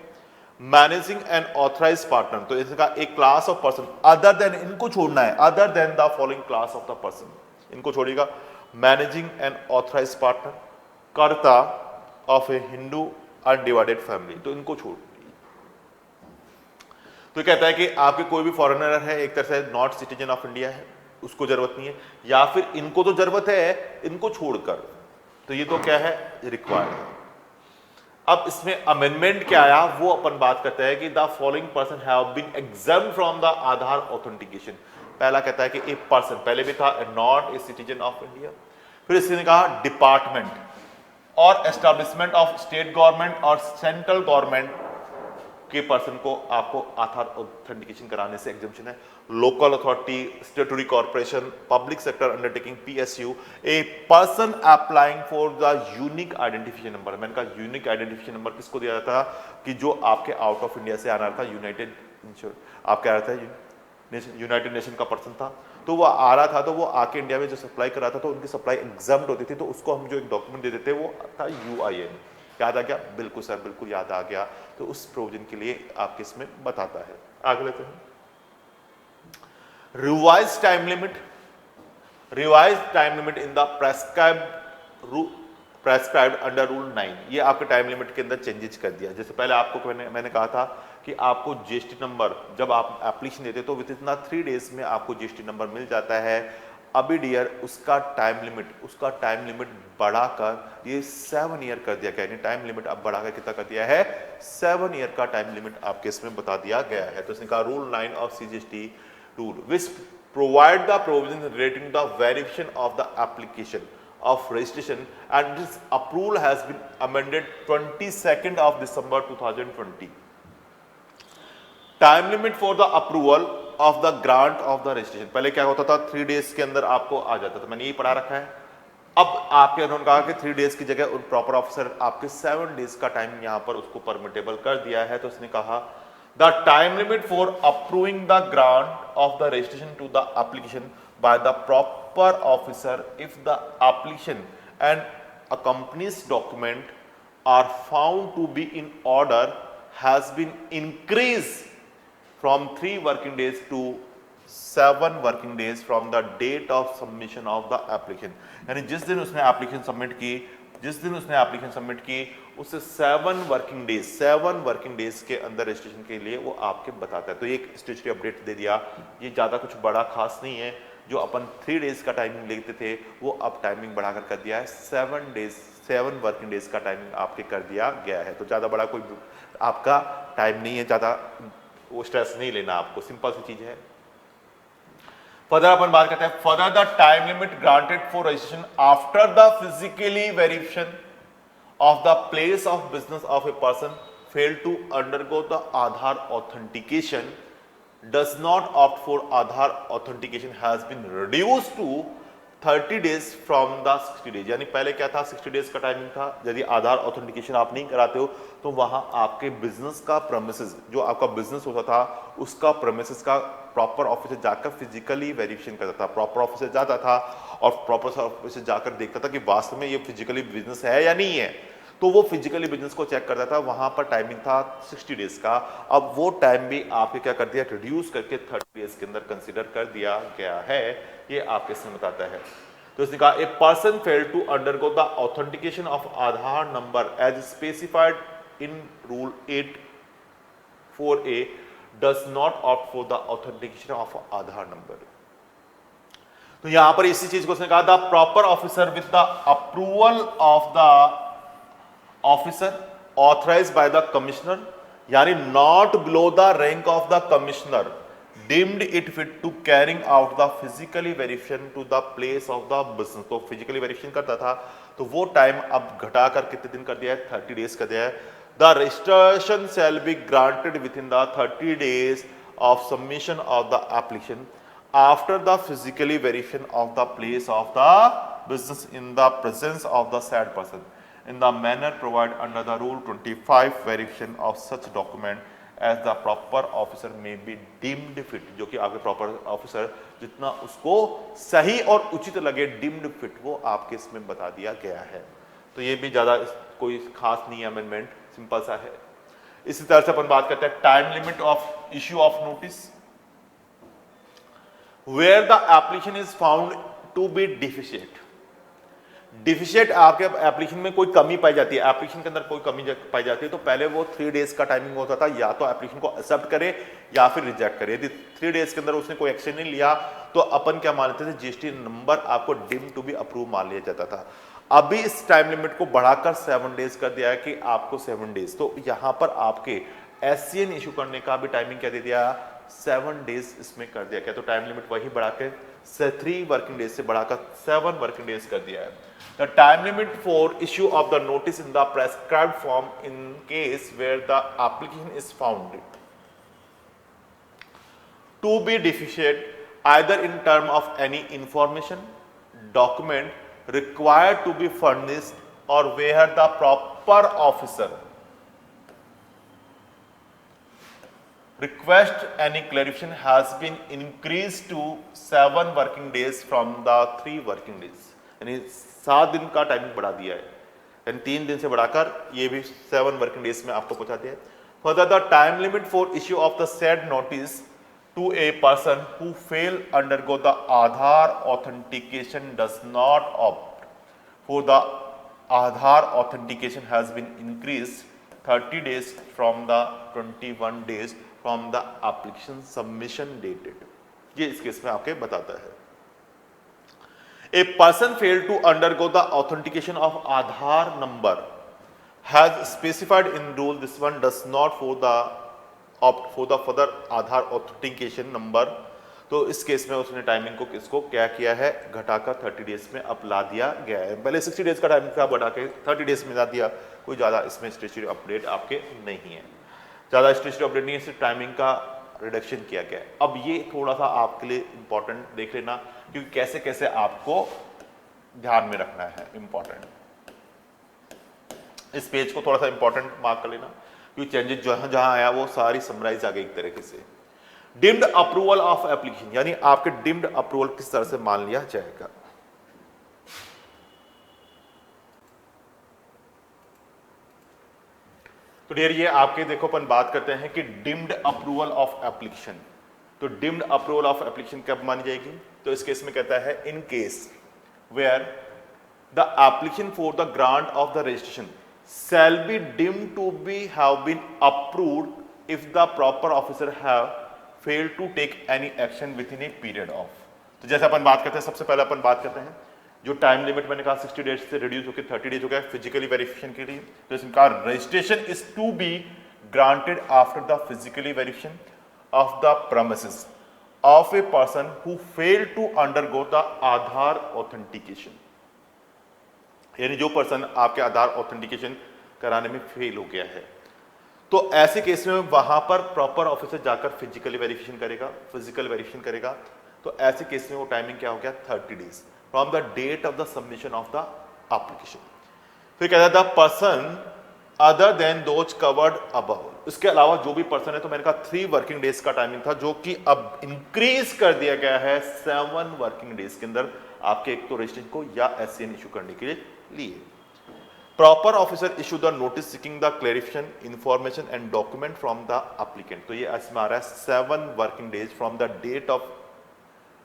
managing and authorise partner, तो इसका एक class of person other than, इनको छोड़ना है, other than the following class of the person, इनको छोड़िएगा, managing and authorise partner, karta of a Hindu undivided family, तो इनको छोड़। तो कहता है कि आपके कोई भी फॉरेनर है, एक तरह से नॉट सिटीजन ऑफ इंडिया है, उसको जरूरत नहीं है, या फिर इनको तो जरूरत है, इनको छोड़कर, तो ये तो क्या है, रिक्वायर्ड है। अब इसमें अमेंडमेंट क्या आया वो अपन बात करते हैं कि the following person have been exempt from the Aadhaar authentication. पहला कहता है कि ए पर्सन, पहले भी था not a citizen of India, फिर इसने कहा डिपार्टमेंट और एस्टेब्लिशमेंट ऑफ स्टेट गवर्नमेंट और सेंट्रल गवर्नमेंट के पर्सन को आपको आधार ऑथेंटिकेशन कराने से एग्जम्पशन है। Local authority, statutory corporation, public sector undertaking PSU, a person applying for the unique identification number. मैंने कहा यूनिक आइडेंटिफिकेशन नंबर किसको दिया जाता था, कि जो आपके आउट ऑफ इंडिया से आना था, यूनाइटेड आपके आ रहा था, यूनाइटेड नेशन का पर्सन था, तो वो आ रहा था, तो वो आके इंडिया में जो सप्लाई कर रहा था, तो उनकी सप्लाई एग्जाम्प्ट होती थी, तो उसको हम जो एक डॉक्यूमेंट दे देते वो था UIN। याद आ गया? बिल्कुल सर, बिल्कुल याद आ गया। तो उस प्रोविजन के लिए आपके इसमें बताता है। आगे लेते हैं, revise time limit. Revise time limit in the prescribed under rule 9, ये आपके टाइम लिमिट के अंदर चेंजेस कर दिया। जैसे पहले आपको मैंने कहा था कि आपको जीएसटी नंबर जब आप एप्लीकेशन देते तो विद इन 3 डेज में आपको जीएसटी नंबर मिल जाता है। अभी डियर उसका टाइम लिमिट बढ़ाकर ये 7 ईयर कर दिया गया, यानी टाइम लिमिट अब बढ़ाकर कितना कर दिया है, 7 ईयर का टाइम लिमिट आपके इसमें बता दिया गया है। तो इसने कहा rule 9 of CGST rule which provide the provision relating the verification of the application of registration and this approval has been amended 22nd of December 2020. Time limit for the approval of the grant of the registration, पहले क्या होता था 3 days के अंदर आपको आ जाता था, मैंने यही पढ़ा रखा है। अब आपके उन्होंने कहा कि 3 डेज की जगह उन प्रॉपर ऑफिसर आपके 7 डेज का टाइम यहाँ पर उसको परमिटेबल कर दिया है। तो उसने कहा The time limit for approving the grant of the registration to the application by the proper officer if the application and accompanies document are found to be in order has been increased from 3 working days to 7 working days from the date of submission of the application. यानी जिस दिन उसने application submit की उससे 7 working days के अंदर registration के लिए वो आपके बताता है। तो एक स्टेचुटरी अपडेट दे दिया, ये ज़्यादा कुछ बड़ा खास नहीं है। जो अपन 3 डेज का टाइमिंग लेते थे वो अब टाइमिंग बढ़ाकर कर दिया है 7 वर्किंग डेज का टाइमिंग आपके कर दिया गया है। तो ज़्यादा बड़ा कोई आपका टाइम नहीं है, ज़्यादा वो स्ट्रेस नहीं लेना आपको, सिंपल सी चीज़ है। फर्दर अपन बात करते हैं, further the time limit granted for registration after the physically verification of the place of business of a person fail to undergo the Aadhaar authentication does not opt for Aadhaar authentication has been reduced to 30 days from the 60 days. यानी पहले क्या था, 60 days का timing था। यदि आधार authentication आप नहीं कराते हो तो वहां आपके बिजनेस का प्रेमिसेस, जो आपका बिजनेस होता था उसका प्रेमिसेस का प्रॉपर ऑफिस जाकर फिजिकली वेरिफिकेशन करता था। प्रॉपर ऑफिस जाता था और प्रॉपर ऑफिस जाकर देखता था कि वास्तव में ये फिजिकली बिजनेस है या नहीं है। तो वो फिजिकली बिजनेस को चेक करता था। वहां पर टाइमिंग था 60 डेज का। अब वो टाइम भी आपके क्या कर दिया, रिड्यूस करके 30 डेज के अंदर कंसीडर कर दिया गया है। ये आपके इसमें बताता है। तो इसने कहा a person fail to undergo the authentication of Aadhaar number as specified in rule 8(4)(a) does not opt for the authentication of Aadhaar number. तो यहां पर इसी चीज को उसने कहा, the proper officer with the approval of the officer authorised by the commissioner, यानी not below the rank of the commissioner deemed it fit to carrying out the physically verification to the place of the business। तो physically verification करता था तो वो time अब घटाकर कितने दिन कर दिया है, 30 डेज कर दिया है। The registration shall be granted with in the 30 days of submission of the application after the physically verification of the place of the business in the presence of the sad person in the manner provided under the rule 25 verification of such document as the proper officer may be deemed fit। जो कि आपके proper officer जितना उसको सही और उचित लगे deemed fit वो आपके इसमें बता दिया गया है। तो ये भी ज्यादा कोई खास नहीं है, अमेंडमेंट सिंपल सा है। इसी तरह से अपन बात करते हैं time limit of issue of notice where the application is found to be deficient. Deficient आपके एप्लीकेशन में कोई कमी पाई जाती है, एप्लीकेशन के अंदर कोई कमी पाई जाती है तो पहले वो 3 डेज का टाइमिंग होता था, या तो एप्लीकेशन को एक्सेप्ट करे या फिर रिजेक्ट करे। यदि 3 डेज के अंदर उसने कोई एक्शन नहीं लिया तो अपन क्या मानते थे, जीएसटी नंबर आपको डीम टू बी अप्रूव मान लिया जाता था। अभी इस टाइम लिमिट को बढ़ाकर 7 डेज कर दिया है कि आपको 7 डेज। तो यहां पर आपके एससीएन इशू करने का भी टाइमिंग क्या दे दिया, 7 डेज इसमें कर दिया गया। तो टाइम लिमिट वही बढ़ा के 3 वर्किंग डेज से बढ़ाकर 7 वर्किंग डेज कर दिया है। The time limit for issue of the notice in the prescribed form in case where the application is found to be deficient either in term of any information, document required to be furnished or where the proper officer request any clarification has been increased to 7 working days from the 3 working days। यानी 7 दिन का timing बढ़ा दिया है, यानी 3 दिन से बढ़ाकर ये भी 7 वर्किंग डेज में आपको पहुंचा दिया है। Further the time limit for issue of the said notice to a person who fail undergo the Aadhaar authentication does not opt for the Aadhaar authentication has been increase 30 days from the 21 days from the application submission dated. ये इस case में आपके बताता है। A person failed to undergo the authentication of Aadhaar number has specified in rule this one does not for the opt for the further Aadhaar authentication number। तो इस case में उसने टाइमिंग को किसको क्या किया है, घटाकर 30 डेज में अब ला दिया गया है। पहले 60 डेज का टाइमिंग था, बढ़ा के 30 डेज में ला दिया। कोई ज़्यादा इसमें स्टेचुटरी अपडेट आपके नहीं है, ज़्यादा स्टेचुटरी अपडेट नहीं है, सिर्फ टाइमिंग का रिडक्शन किया गया है। अब ये थोड़ा सा आपके लिए इंपॉर्टेंट देख लेना, क्योंकि कैसे कैसे आपको ध्यान में रखना है, इंपॉर्टेंट। इस पेज को थोड़ा सा इंपॉर्टेंट मार्क कर लेना, क्योंकि चेंजेस जहां जहां आया वो सारी समराइज आ गई एक तरीके से। डिम्ड अप्रूवल ऑफ एप्लीकेशन, यानी आपके डिम्ड अप्रूवल किस तरह से मान लिया जाएगा। तो डियर ये आपके देखो अपन बात करते हैं कि डिम्ड अप्रूवल ऑफ एप्लीकेशन। तो डिम्ड अप्रूवल ऑफ एप्लीकेशन कब मानी जाएगी, तो इस केस में कहता है in case where the application for the grant of the registration shall be deemed to be have been approved if the proper officer have failed to take any action within a period of। तो जैसे अपन बात करते हैं, सबसे पहले अपन बात करते हैं जो टाइम लिमिट मैंने कहा 60 डेज से रिड्यूस होकर 30 डेज हो गया फिजिकली वेरिफिकेशन के लिए। तो इसमें कहा registration is to be granted after the physically verification of the premises of a person who failed to undergo the Aadhaar authentication, यानी जो पर्सन आपके आधार ऑथेंटिकेशन कराने में फेल हो गया है। तो ऐसे केस में वहां पर प्रॉपर ऑफिसर जाकर फिजिकली वेरिफिकेशन करेगा, फिजिकल वेरिफिकेशन करेगा। तो ऐसे केस में वो टाइमिंग क्या हो गया 30 days from the date of the submission of the application. फिर कहता है the person other than those covered above, इसके अलावा जो भी पर्सन है, तो मैंने कहा 3 वर्किंग डेज का टाइमिंग था जो कि अब इंक्रीज कर दिया गया है 7 वर्किंग डेज के अंदर आपके एक तो रजिस्ट्रेशन को या एससीएन इशू करने के लिए। Proper officer issue the notice seeking the clarification information and document from the applicant. तो ये इसमें आ रहा है 7 working days from the date of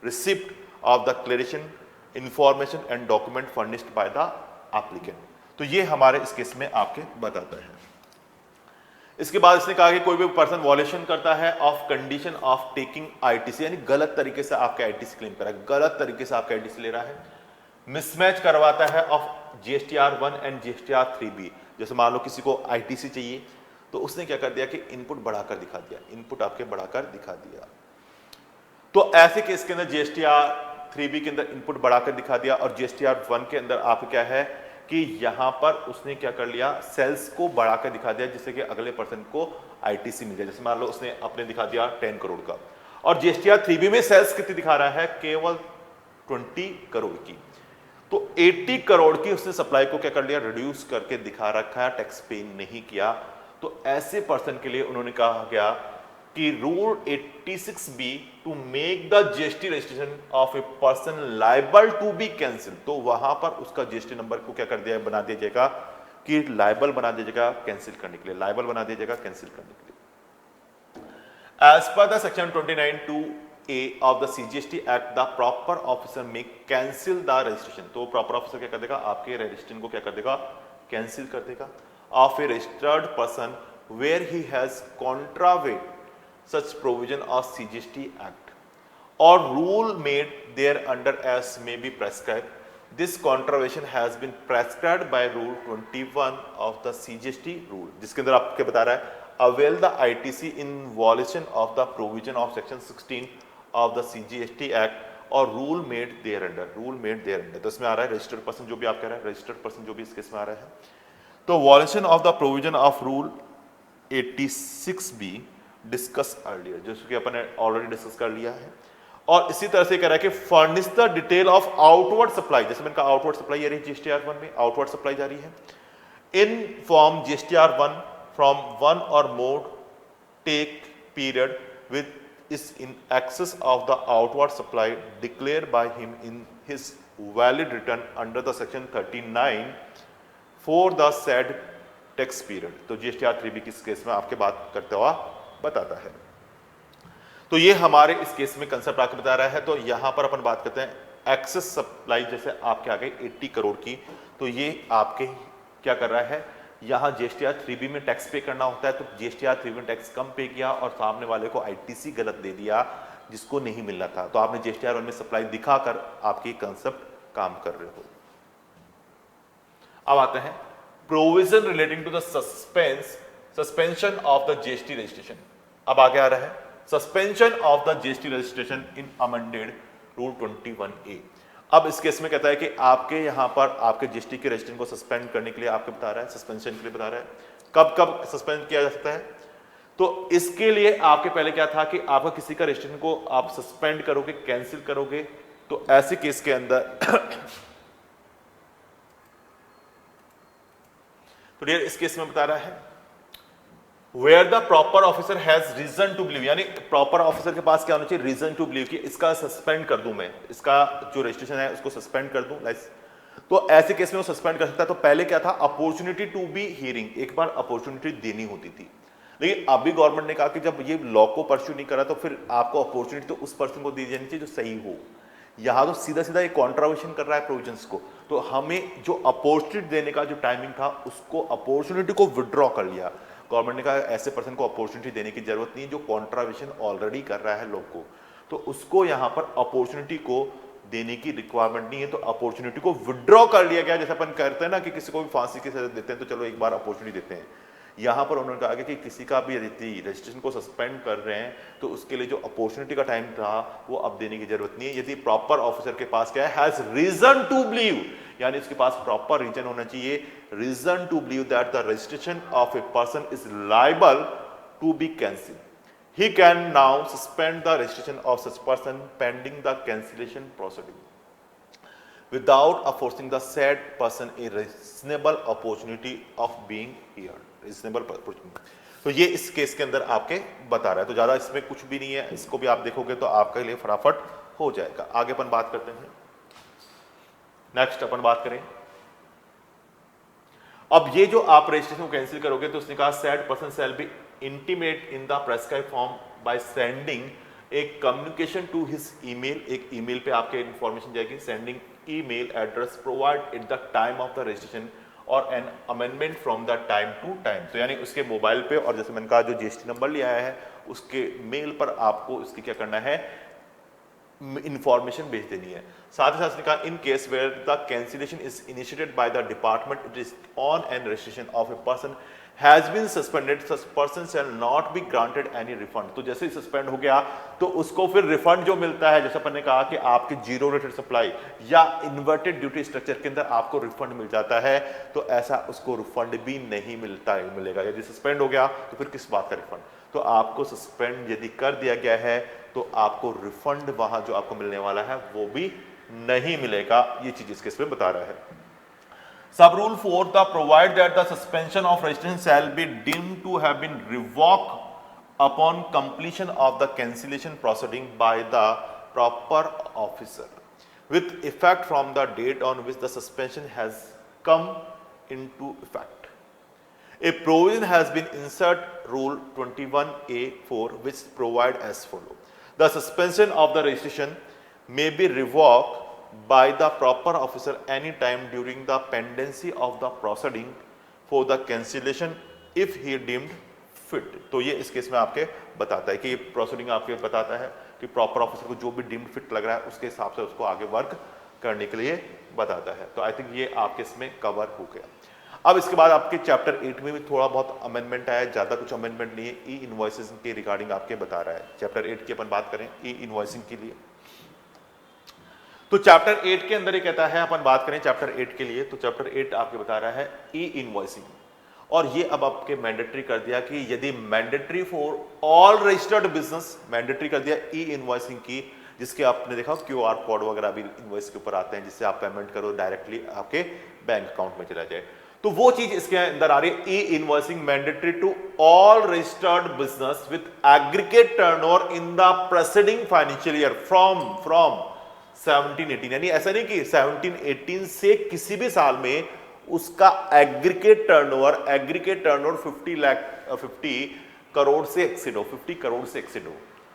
receipt of the clarification information and document furnished by the applicant. तो ये हमारे इस केस में आपके बताता है। इसके बाद इसने कहा कि कोई भी पर्सन वॉलेशन करता है of condition of taking ITC, यानी गलत तरीके से आपके आईटीसी क्लेम करा है, गलत तरीके से आपका आईटीसी ले रहा है, मिसमैच करवाता है of GSTR 1 and GSTR 3B। जैसे मान लो किसी को आईटीसी चाहिए तो उसने क्या कर दिया कि इनपुट बढ़ाकर दिखा दिया, इनपुट आपके बढ़ाकर दिखा दिया। तो ऐसे केस के अंदर जीएसटीआर 3B के अंदर इनपुट बढ़ाकर दिखा दिया और जीएसटीआर 1 के अंदर आपको क्या है कि यहां पर उसने क्या कर लिया सेल्स को बढ़ाकर दिखा दिया जिससे कि अगले पर्सन को आईटीसी मिल जाए। जैसे मान लो उसने अपने दिखा दिया 10 करोड़ का और जीएसटीआर 3B में सेल्स कितनी दिखा रहा है केवल 20 करोड़ की, तो 80 करोड़ की उसने सप्लाई को क्या कर लिया रिड्यूस करके दिखा रखा है, टैक्स पे नहीं किया। तो ऐसे पर्सन के लिए उन्होंने कहा गया कि rule 86B to make the GST registration of a person liable to be cancel. तो वहां पर उसका जीएसटी नंबर को क्या कर दिया बना दिया जाएगा कि लायबल बना दिया जाएगा कैंसिल करने के लिए, लायबल बना दिया जाएगा कैंसिल करने के लिए। As per the section 29(2)(a of the CGST Act, the proper officer may cancel the registration। तो प्रॉपर ऑफिसर क्या कर देगा आपके रजिस्ट्रेशन को क्या कर देगा कैंसिल कर देगा of a registered person where he has contravened such provision of CGST Act or rule made thereunder as may be prescribed. This contravention has been prescribed by Rule 21 of the CGST rule, जिसके अंदर आपके बता रहा है avail the ITC in violation of the provision of section 16 of the CGST Act or rule made thereunder, rule made thereunder। तो इसमें आ रहा है रजिस्टर्ड पर्सन जो भी आप कह रहे हैं, रजिस्टर्ड पर्सन जो भी इस केस में आ रहा है। तो violation of the provision of Rule 86B discuss earlier, जैसे कि अपन ने ऑलरेडी डिस्कस कर लिया है। और इसी तरह से कह रहा है कि furnish the detail of outward supply, जैसे मैंने कहा आउटवर्ड सप्लाई आ रही है जीएसटीआर 1 में, आउटवर्ड सप्लाई जा रही है in form GSTR 1 from 1 or more tax period with is in excess of the outward supply declare by him in his valid return under the section 39 for the said tax period. तो GSTR 3B किस case में आपके बात करते हुआ बताता है। तो ये हमारे इस केस में कंसेप्ट आके बता रहा है। तो यहां पर अपन बात करते हैं एक्सेस सप्लाई, जैसे आपके आ गई 80 करोड़ की, तो ये आपके क्या कर रहा है यहां जीएसटीआर 3B में टैक्स पे करना होता है। तो जीएसटीआर 3B में टैक्स कम पे किया और सामने वाले को आईटीसी गलत दे दिया जिसको नहीं मिलना था। तो आपने जीएसटीआर 1 में सप्लाई दिखाकर आपकी कंसेप्ट काम कर रहे हो। अब आते हैं provision relating to the suspension of the GST registration. अब आगे आ रहा है suspension of the GST registration in amended rule 21A। अब इस केस में कहता है कि आपके यहां पर आपके जीएसटी के रजिस्ट्रेशन को सस्पेंड करने के लिए आपको बता रहा है, सस्पेंशन के लिए बता रहा है कब कब सस्पेंड किया जा सकता है। तो इसके लिए आपके पहले क्या था कि आपका किसी का रजिस्ट्रेशन को आप सस्पेंड करोगे, कैंसिल करोगे, तो ऐसे केस के अंदर तो इस केस में बता रहा है where the proper officer has reason to believe, यानी प्रॉपर ऑफिसर के पास क्या होना चाहिए, रीजन टू बिलीव कि इसका सस्पेंड कर दूं, मैं इसका जो रजिस्ट्रेशन है उसको सस्पेंड कर दूं, तो ऐसे केस में वो सस्पेंड कर सकता है। तो पहले क्या था, अपॉर्चुनिटी टू बी हियरिंग, एक बार अपॉर्चुनिटी देनी होती थी, लेकिन अभी गवर्नमेंट ने कहा कि जब ये लॉ को परस्यू नहीं करा तो फिर आपको अपॉर्चुनिटी तो उस पर्सन को दी जानी चाहिए जो सही हो। यहां तो सीधा सीधा ये कॉन्ट्रावेशन कर रहा है प्रोविजंस को, तो हमें जो अपॉर्चुनिटी देने का जो टाइमिंग था उसको अपॉर्चुनिटी को विड्रॉ कर लिया। गवर्नमेंट ने कहा ऐसे पर्सन को अपॉर्चुनिटी देने की जरूरत नहीं है जो कॉन्ट्रावेशन ऑलरेडी कर रहा है लोग को, तो उसको यहां पर अपॉर्चुनिटी को देने की रिक्वायरमेंट नहीं है, तो अपॉर्चुनिटी को विड्रॉ कर लिया गया। जैसे अपन करते हैं ना कि किसी को भी फांसी की सजा देते हैं तो चलो एक बार अपॉर्चुनिटी देते हैं, यहां पर उन्होंने कहा कि किसी का भी यदि रजिस्ट्रेशन को सस्पेंड कर रहे हैं तो उसके लिए जो अपॉर्चुनिटी का टाइम था वो अब देने की जरूरत नहीं है, यदि प्रॉपर ऑफिसर के पास क्या है, हैज रीजन टू बिलीव, यानी उसके पास प्रॉपर रीजन होना चाहिए, reason to believe that the registration of a person is liable to be cancel. He can now suspend the registration of such person pending the cancellation proceeding without affording the said person a reasonable opportunity of being heard. Reasonable opportunity. तो ये इस case के अंदर आपके बता रहा है, तो ज्यादा इसमें कुछ भी नहीं है, इसको भी आप देखोगे तो आपके लिए फटाफट हो जाएगा। आगे अपन बात करते हैं, नेक्स्ट अपन बात करें। अब ये जो आप रजिस्ट्रेशन को कैंसिल करोगे तो उसने कहा said person shall be intimate in the prescribed form by sending a communication to his email, एक ईमेल पे आपके इंफॉर्मेशन जाएगी, sending email address provide at the time of the registration और an amendment from the time to time. तो यानी उसके mobile पे और जैसे मैंने कहा जो जीएसटी नंबर लिया है उसके मेल पर आपको इसकी क्या करना है, इंफॉर्मेशन भेज देनी है। साथ ही साथ कहा in case where the cancellation is initiated by the department it is on an registration of a person has been suspended such person shall not be granted any refund. तो जैसे ही सस्पेंड हो गया तो उसको फिर रिफंड जो मिलता है, जैसे अपन ने कहा कि आपके जीरो रेटेड सप्लाई या इन्वर्टेड ड्यूटी स्ट्रक्चर के अंदर आपको रिफंड मिल जाता है, तो ऐसा उसको रिफंड भी नहीं मिलेगा। यदि सस्पेंड हो गया तो फिर किस बात का रिफंड, तो आपको सस्पेंड यदि कर दिया गया है तो आपको रिफंड वहां जो आपको मिलने वाला है वो भी नहीं मिलेगा। ये चीज इस केस में बता रहा है। Sub rule 4 the provide that the suspension of registration shall be deemed to have been revoke upon completion of the cancellation proceeding by the proper officer with effect from the date on which the suspension has come into effect. A provision has been inserted Rule 21A4 which provide as follow. The suspension of the registration may be revoked by the proper officer any time during the pendency of the proceeding for the cancellation if he deemed fit. तो ये इस case में आपके बताता है कि ये proceeding आपके बताता है कि प्रॉपर ऑफिसर को जो भी डीम्ड फिट लग रहा है उसके हिसाब से उसको आगे वर्क करने के लिए बताता है। तो आई थिंक ये आपके इसमें कवर हो गया। अब इसके बाद आपके चैप्टर 8 में भी थोड़ा बहुत अमेंडमेंट आया, ज्यादा कुछ अमेंडमेंट नहीं है, ई इनवॉइसिंग के रिगार्डिंग आपके बता रहा है। चैप्टर 8 की अपन बात करें ई इनवॉइसिंग के लिए, तो चैप्टर 8 के अंदर ये कहता है, अपन बात करें चैप्टर 8 के लिए, तो चैप्टर 8 आपके बता रहा है ई इनवॉइसिंग, और ये अब आपके मैंडेटरी कर दिया कि यदि mandatory for all registered business, mandatory कर दिया ई इनवॉइसिंग की, जिसके आपने देखा क्यूआर कोड वगैरह भी इनवॉइस के ऊपर आते हैं जिससे आप पेमेंट करो डायरेक्टली आपके बैंक अकाउंट में चला जाए। तो वो चीज इसके अंदर आ रही है, e invoicing mandatory to all registered business with aggregate turnover in the preceding financial year from 17-18, यानी ऐसा नहीं कि 17-18 से किसी भी साल में उसका एग्रीगेट टर्नओवर 50 करोड़ से एक्सीड हो, 50 करोड़ से एक्सीड हो,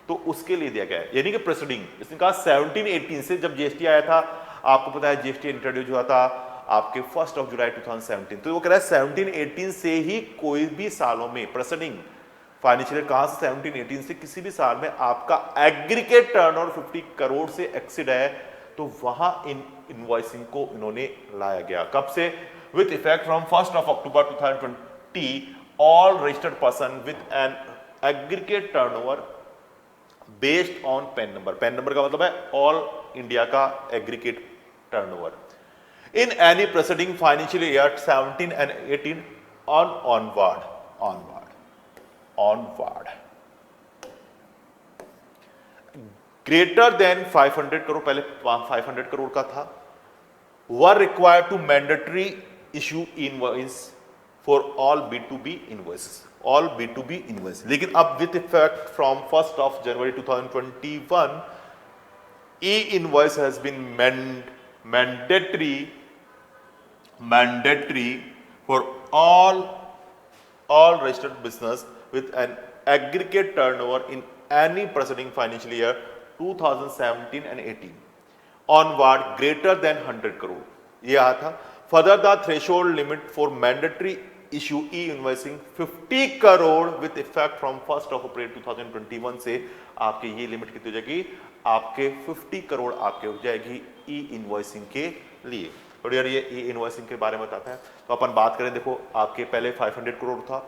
तो उसके लिए दिया गया है। यानी कि प्रेसीडिंग, इसने कहा 17-18 से, जब जीएसटी आया था, आपको पता है जीएसटी इंट्रोड्यूस हुआ था आपके 1 जुलाई 2017, तो वो कह रहा है 17-18 से ही कोई भी सालों में प्रेसीडिंग फाइनेंशियल कहां से 17-18 से किसी भी साल में आपका एग्रीगेट टर्नओवर 50 करोड़ से एक्सीड है, तो वहां इन इनवॉइसिंग को इन्होंने लाया गया। कब से? With effect from 1 October 2020 all registered person with an aggregate turnover based on PAN number, PAN number का मतलब है ऑल इंडिया का aggregate turnover in any preceding financial year 17 and 18 onward greater than 500 crore, पहले 500 करोड़ का था, were required to mandatory issue invoice for all B2B invoices, all B2B invoice. लेकिन अब with effect from 1 January 2021 E invoice has been mandatory for all registered business with an aggregate turnover in any preceding financial year 2017 and 18 onward greater than 100 crore, ये आया था। Further the threshold limit for mandatory issue E invoicing 50 crore with effect from 1 अप्रैल 2021 से आपके ये limit कितनी हो जाएगी, आपके 50 करोड़ आपके हो जाएगी ई इनवॉइसिंग के लिए। और यार ये ई इनवॉइसिंग के बारे में बताता है। तो अपन बात करें, देखो आपके पहले 500 करोड़ था,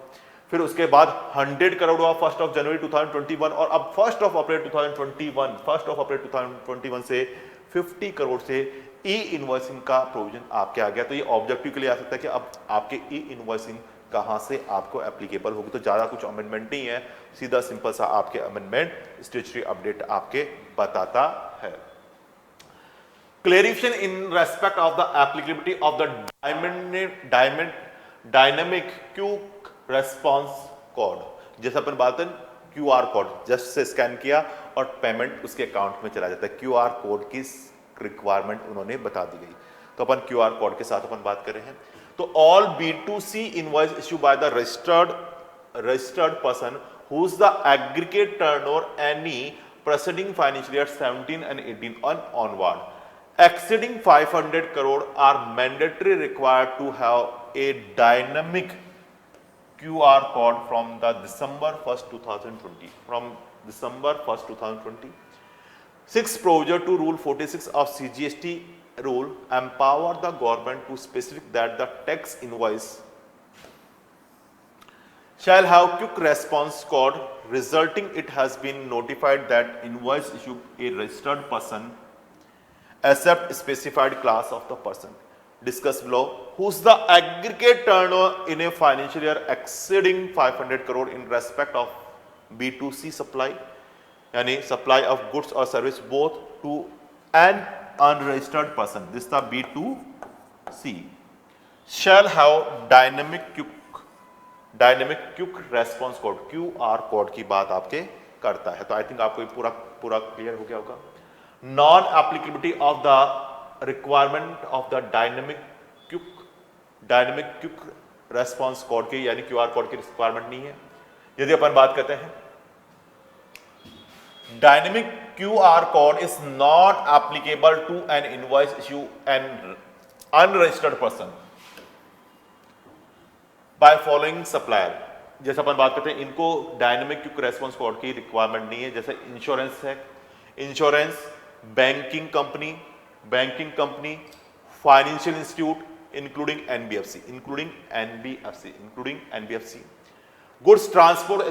फिर उसके बाद 100 करोड़ हुआ 1 जनवरी 2021 और अब 1 अप्रैल 2021 से 50 करोड़ से ई इनवॉइसिंग का प्रोविजन आपके आ गया। तो ये ऑब्जेक्टिव के लिए आ सकता है कि अब आपके ई इनवॉइसिंग कहां से आपको एप्लीकेबल होगी। तो ज्यादा कुछ अमेंडमेंट नहीं है, सीधा सिंपल सा आपके अमेंडमेंट स्टेचुटरी अपडेट आपके बताता है। Clarification in respect of the applicability of the dynamic quick response code. जैसे अपन बात है QR code, just say scan किया और पेमेंट उसके अकाउंट में चला जाता है। QR कोड की रिक्वायरमेंट उन्होंने बता दी गई। तो अपन QR कोड के साथ अपन बात कर रहे हैं। तो all B2C invoice issue by the registered person whose the aggregate turnover any preceding financial year 17 and 18 onward exceeding 500 crore are mandatory required to have a dynamic QR code from the December 1st 2020 from December 1st 2020 6 provision to rule 46 of CGST rule empower the government to specify that the tax invoice shall have quick response code resulting it has been notified that invoice issued a registered person except specified class of the person discussed below whose the aggregate turnover in a financial year exceeding 500 crore in respect of B2C supply यानी supply of goods or service both to an unregistered person, this the B2C shall have dynamic quick response code QR code की बात आपके करता है। तो I think आपको पूरा clear हो गया होगा। Non applicability of the requirement of the dynamic quick response code की यानी QR कोड की रिक्वायरमेंट नहीं है। यदि अपन बात करते हैं dynamic QR code is not applicable to an invoice issue an unregistered person by following supplier। जैसे अपन बात करते हैं इनको डायनेमिक क्विक रेस्पॉन्स कोड की रिक्वायरमेंट नहीं है। जैसे इंश्योरेंस है, insurance, banking company, financial institute including NBFC, goods transport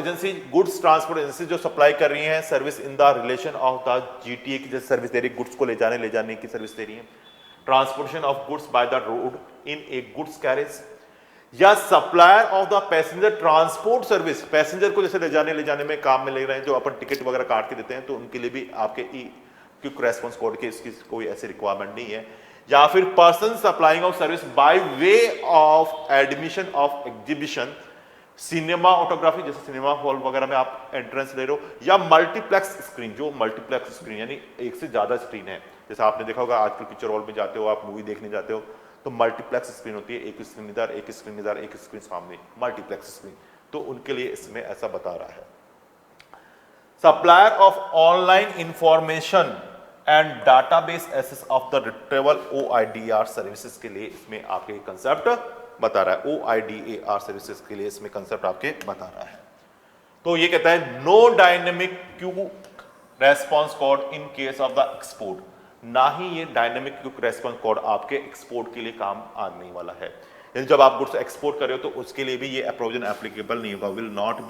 agency जो सप्लाई कर रही हैं service in the relation of the GTA की जैसे सर्विस दे रही है, गुड्स को ले जाने की सर्विस दे रही है, transportation of goods by the road in a goods carriage, या supplier of the passenger transport service, passenger को जैसे ले जाने में काम में ले रहे हैं, जो अपन टिकट वगैरह काट के देते हैं, तो उनके लिए भी आपके क्विक रेस्पॉन्स कोड की इसकी कोई ऐसी रिक्वायरमेंट नहीं है। या फिर person supplying of service by way of admission of exhibition, cinema autography जैसे सिनेमा हॉल वगैरह में आप एंट्रेंस ले रहे हो, या मल्टीप्लेक्स स्क्रीन यानी एक से ज्यादा स्क्रीन है। जैसे आपने देखा होगा आजकल पिक्चर हॉल में जाते हो, आप मूवी देखने जाते हो तो मल्टीप्लेक्स स्क्रीन होती है, एक स्क्रीन इधर एक स्क्रीन सामने, मल्टीप्लेक्स स्क्रीन। तो उनके लिए इसमें ऐसा बता रहा है। Supplier of online information and database access of the retrieval OIDR services के लिए इसमें आपके कंसेप्ट बता रहा है। OIDAR सर्विसेज के लिए इसमें कंसेप्ट आपके बता रहा है। तो ये कहता है no dynamic quick response code in case of the export, ना ही ये डायनेमिक क्विक रेस्पॉन्स कोड आपके एक्सपोर्ट के लिए काम आने वाला है। यानी जब आप गुड्स एक्सपोर्ट कर रहे हो तो उसके लिए भी ये प्रोविजन एप्लीकेबल नहीं होगा, विल नॉट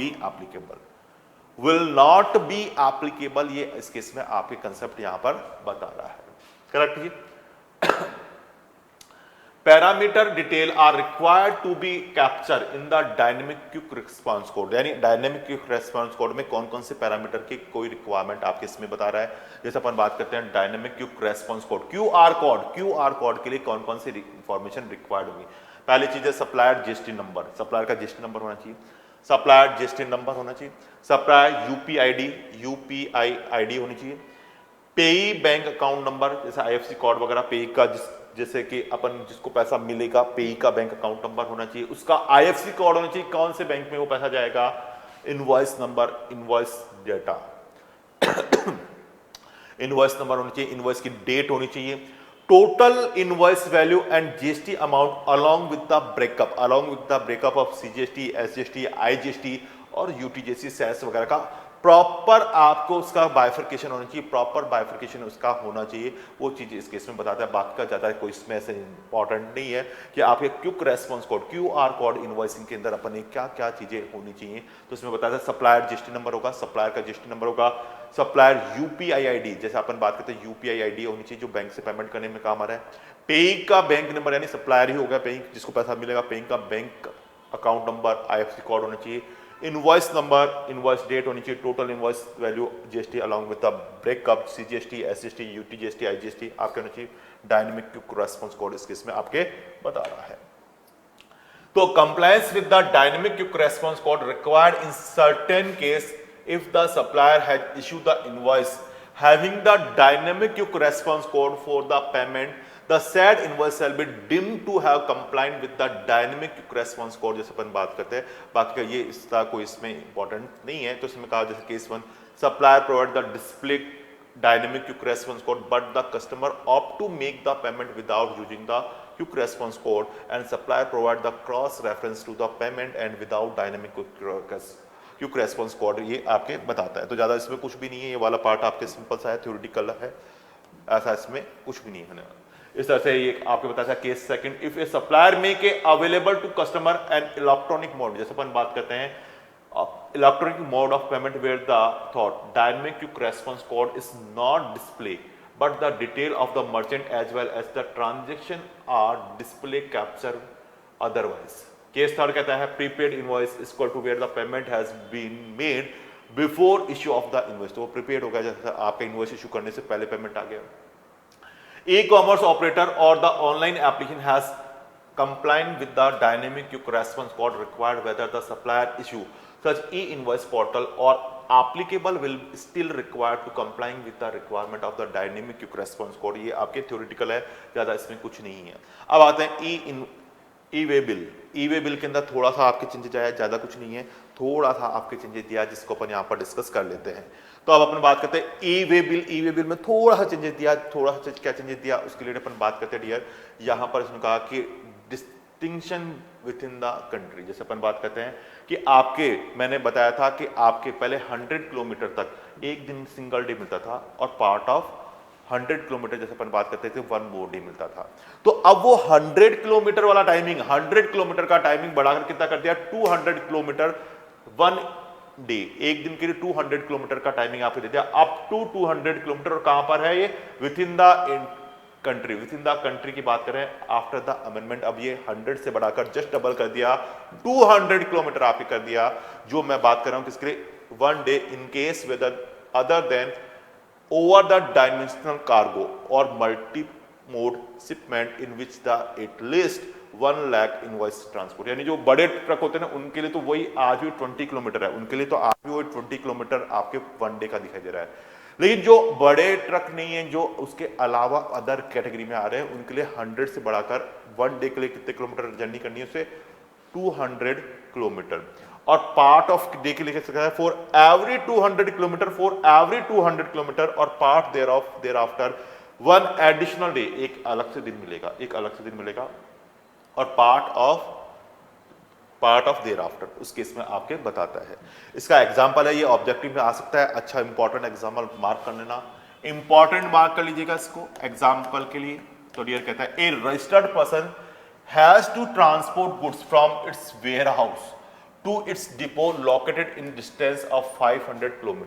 बी एप्लीकेबल। ये इस केस में आपके कंसेप्ट यहां पर बता रहा है। करेक्ट जी। Parameter detail are required to be capture in the dynamic quick response code, यानी डायनेमिक क्विक रेस्पॉन्स कोड में कौन कौन से पैरामीटर की कोई रिक्वायरमेंट आपके इसमें बता रहा है। जैसे अपन बात करते हैं dynamic quick response code, QR code के लिए कौन कौन सी इंफॉर्मेशन रिक्वायर्ड होगी। पहली चीज है सप्लायर जीएसटी नंबर, सप्लायर का जीएसटी नंबर होना चाहिए, सप्लायर जीएसटी नंबर होना चाहिए, सप्लायर यूपीआई आईडी होनी चाहिए, पेई बैंक अकाउंट नंबर जैसे आईएफएससी कोड वगैरह, पेई का जैसे कि अपन जिसको पैसा मिलेगा पेई का बैंक अकाउंट नंबर होना चाहिए, उसका आईएफएससी कोड होना चाहिए, कौन से बैंक में वो पैसा जाएगा, invoice number, invoice data invoice number होना चाहिए, इनवॉइस की डेट होनी चाहिए, total invoice value and GST amount along with the breakup of CGST, SGST, IGST और यूटीजीएसटी, सेस वगैरह का प्रॉपर आपको उसका बाइफर्केशन होना चाहिए, प्रॉपर बाइफर्केशन उसका होना चाहिए, वो चीज इस केस में बताता है। बाकी का ज्यादा कोई इसमें ऐसे इंपॉर्टेंट नहीं है कि आपके quick response code, QR code invoicing के अंदर अपन क्या क्या चीजें होनी चाहिए, तो इसमें बताता है सप्लायर जीएसटी नंबर होगा, सप्लायर का जीएसटी नंबर होगा, सप्लायर यूपीआई आईडी, जैसे अपन बात करते हैं यूपीआई आईडी होनी चाहिए जो बैंक से पेमेंट करने में काम आ रहा है, पेइंग का बैंक नंबर यानी सप्लायर ही होगा पेइंग जिसको पैसा मिलेगा, पेइंग का bank account number, IFSC code होना चाहिए, इनवॉइस नंबर, इनवॉइस डेट होनी चाहिए, total invoice value, GST along with the breakup, CGST, SGST, UTGST, IGST आपके होना चाहिए, डायनेमिक क्विक रेस्पॉन्स कोड इस केस में आपके बता रहा है। तो compliance with the dynamic quick response code required in certain case if the supplier had issued the invoice having the dynamic quick response code for the payment, the said invoice shall be deemed to have compliant with the dynamic quick response code, जैसे अपन बात करते हैं, बाकी का ये इसका कोई इसमें इंपॉर्टेंट नहीं है। तो इसमें कहा जैसे case 1, supplier provide the display dynamic quick response code but the customer opt to make the payment without using the quick response code and supplier provide the cross reference to the payment and without dynamic quick response code, ये आपके बताता है। तो ज्यादा इसमें कुछ भी नहीं है, ये वाला पार्ट आपके सिंपल सा है, थ्योरेटिकल है, ऐसा इसमें कुछ भी नहीं है। इस तरह से ये आपके बताता है case second, if a supplier make a available to customer an electronic mode, जैसे अपन बात करते हैं electronic mode of payment where the thought dynamic quick response code is not display but the detail of the merchant as well as the transaction are display capture otherwise. Case third कहता है prepaid invoice is equal to where the payment has been made before issue of the invoice, तो वो prepaid होगा जैसे आपका invoice issue करने से पहले पेमेंट आ गया। ई कॉमर्स ऑपरेटर और the online application has compliant with the dynamic quick response code required whether the supplier issue such e-invoice portal or applicable will still required to complying with the requirement of the dynamic quick response code। ये आपके theoretical है, ज्यादा इसमें कुछ नहीं है। अब आते हैं ई-वे बिल के अंदर थोड़ा सा आपके चेंजेस आया, ज्यादा कुछ नहीं है, थोड़ा सा आपके चेंजेस दिया जिसको अपन यहाँ पर डिस्कस कर लेते हैं। तो अब अपन बात करते हैं ई-वे बिल में थोड़ा सा चेंजेस दिया, थोड़ा सा क्या चेंजेस दिया उसके लिए अपन बात करते हैं डियर। यहाँ पर इसने कहा कि distinction with in the country, जैसे अपन बात करते हैं कि आपके मैंने बताया था कि आपके पहले 100 किलोमीटर तक एक दिन सिंगल डे मिलता था और पार्ट ऑफ 100 किलोमीटर जैसे अपन बात करते थे 1 मोर डे मिलता था। तो अब वो 100 किलोमीटर वाला टाइमिंग 100 किलोमीटर का टाइमिंग बढ़ाकर कितना कर दिया 200 किलोमीटर 1 डे, एक दिन के लिए 200 किलोमीटर का टाइमिंग आपको दे दिया अप टू 200 किलोमीटर। और कहां पर है ये विद इन द कंट्री की बात करें आफ्टर द अमेंडमेंट, अब ये 100 से बढ़ाकर जस्ट डबल कर दिया 200 किलोमीटर आपके कर दिया। जो मैं बात कर रहा हूं किसके लिए 1 day in case whether other than over the dimensional cargo और multi mode shipment in which the at least 1 lakh invoice transport, यानी जो बड़े ट्रक होते हैं ना उनके लिए तो वही आज भी 20 किलोमीटर है, उनके लिए तो आज भी वही 20 किलोमीटर आपके 1 डे का दिखाई दे रहा है। लेकिन जो बड़े ट्रक नहीं है, जो उसके अलावा अदर कैटेगरी में आ रहे हैं, उनके लिए 100 से बढ़ाकर 1 डे के लिए कितने किलोमीटर जर्नी करनी है उसे 200 kilometre. Or part of day के लिए कैसे for every 200 kilometre or part there after 1 additional day, एक अलग से दिन मिलेगा or part of there after उस केस में आपके बताता है। इसका एग्जांपल है, ये ऑब्जेक्टिव में आ सकता है, अच्छा इंपॉर्टेंट एग्जांपल मार्क कर लेना, इंपॉर्टेंट मार्क कर लीजिएगा इसको एग्जांपल के लिए। तो डियर कहता है a registered person has to transport goods from its warehouse to its depot located in distance of 500 km.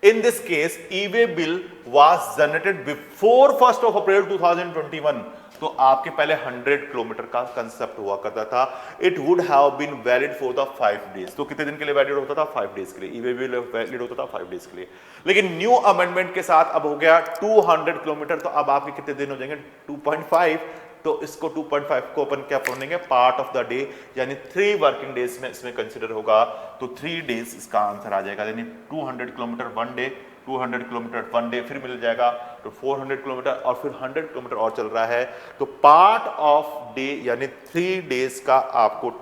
In this case, e-way bill was generated before 1st of April 2021. तो आपके पहले 100 kilometre का concept हुआ करता था। It would have been valid for the 5 days. तो कितने दिन के लिए वैलिड होता था 5 डेज के लिए, ई-वे बिल वैलिड होता था 5 डेज के लिए। लेकिन न्यू अमेंडमेंट के साथ अब हो गया 200 किलोमीटर, तो अब आपके कितने दिन हो जाएंगे 2.5 तो इसको 2.5 को अपन क्या पढ़ेंगे, पार्ट ऑफ द डे, यानी 3 वर्किंग डेज में इसमें कंसिडर होगा, तो 3 डेज इसका आंसर आ जाएगा, यानी 200 kilometre one day, 200 kilometre one day फिर मिल जाएगा, तो 400 किलोमीटर और फिर 100 किलोमीटर और चल रहा है, तो पार्ट ऑफ डे यानी 3 डेज का आपको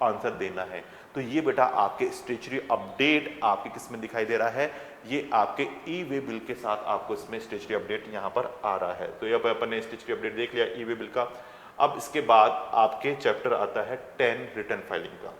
आंसर देना है। तो ये बेटा आपके स्टेचुरी अपडेट आपके किस में दिखाई दे रहा है, ये आपके ई वे बिल के साथ आपको इसमें स्टेचुरी अपडेट यहाँ पर आ रहा है। तो ये अपन ने स्टेचुरी अपडेट देख लिया ई वे बिल का। अब इसके बाद आपके चैप्टर आता है 10 रिटर्न फाइलिंग का,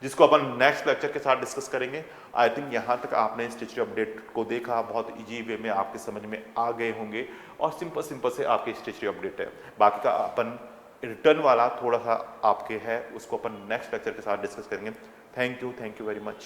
जिसको अपन नेक्स्ट लेक्चर के साथ डिस्कस करेंगे। आई थिंक यहाँ तक आपने स्टेचुरी अपडेट को देखा, बहुत इजी वे में आपके समझ में आ गए होंगे और सिंपल से आपकी स्टेचुरी अपडेट है। बाकी का अपन रिटर्न वाला थोड़ा सा आपके है, उसको अपन नेक्स्ट लेक्चर के साथ डिस्कस करेंगे। Thank you very much.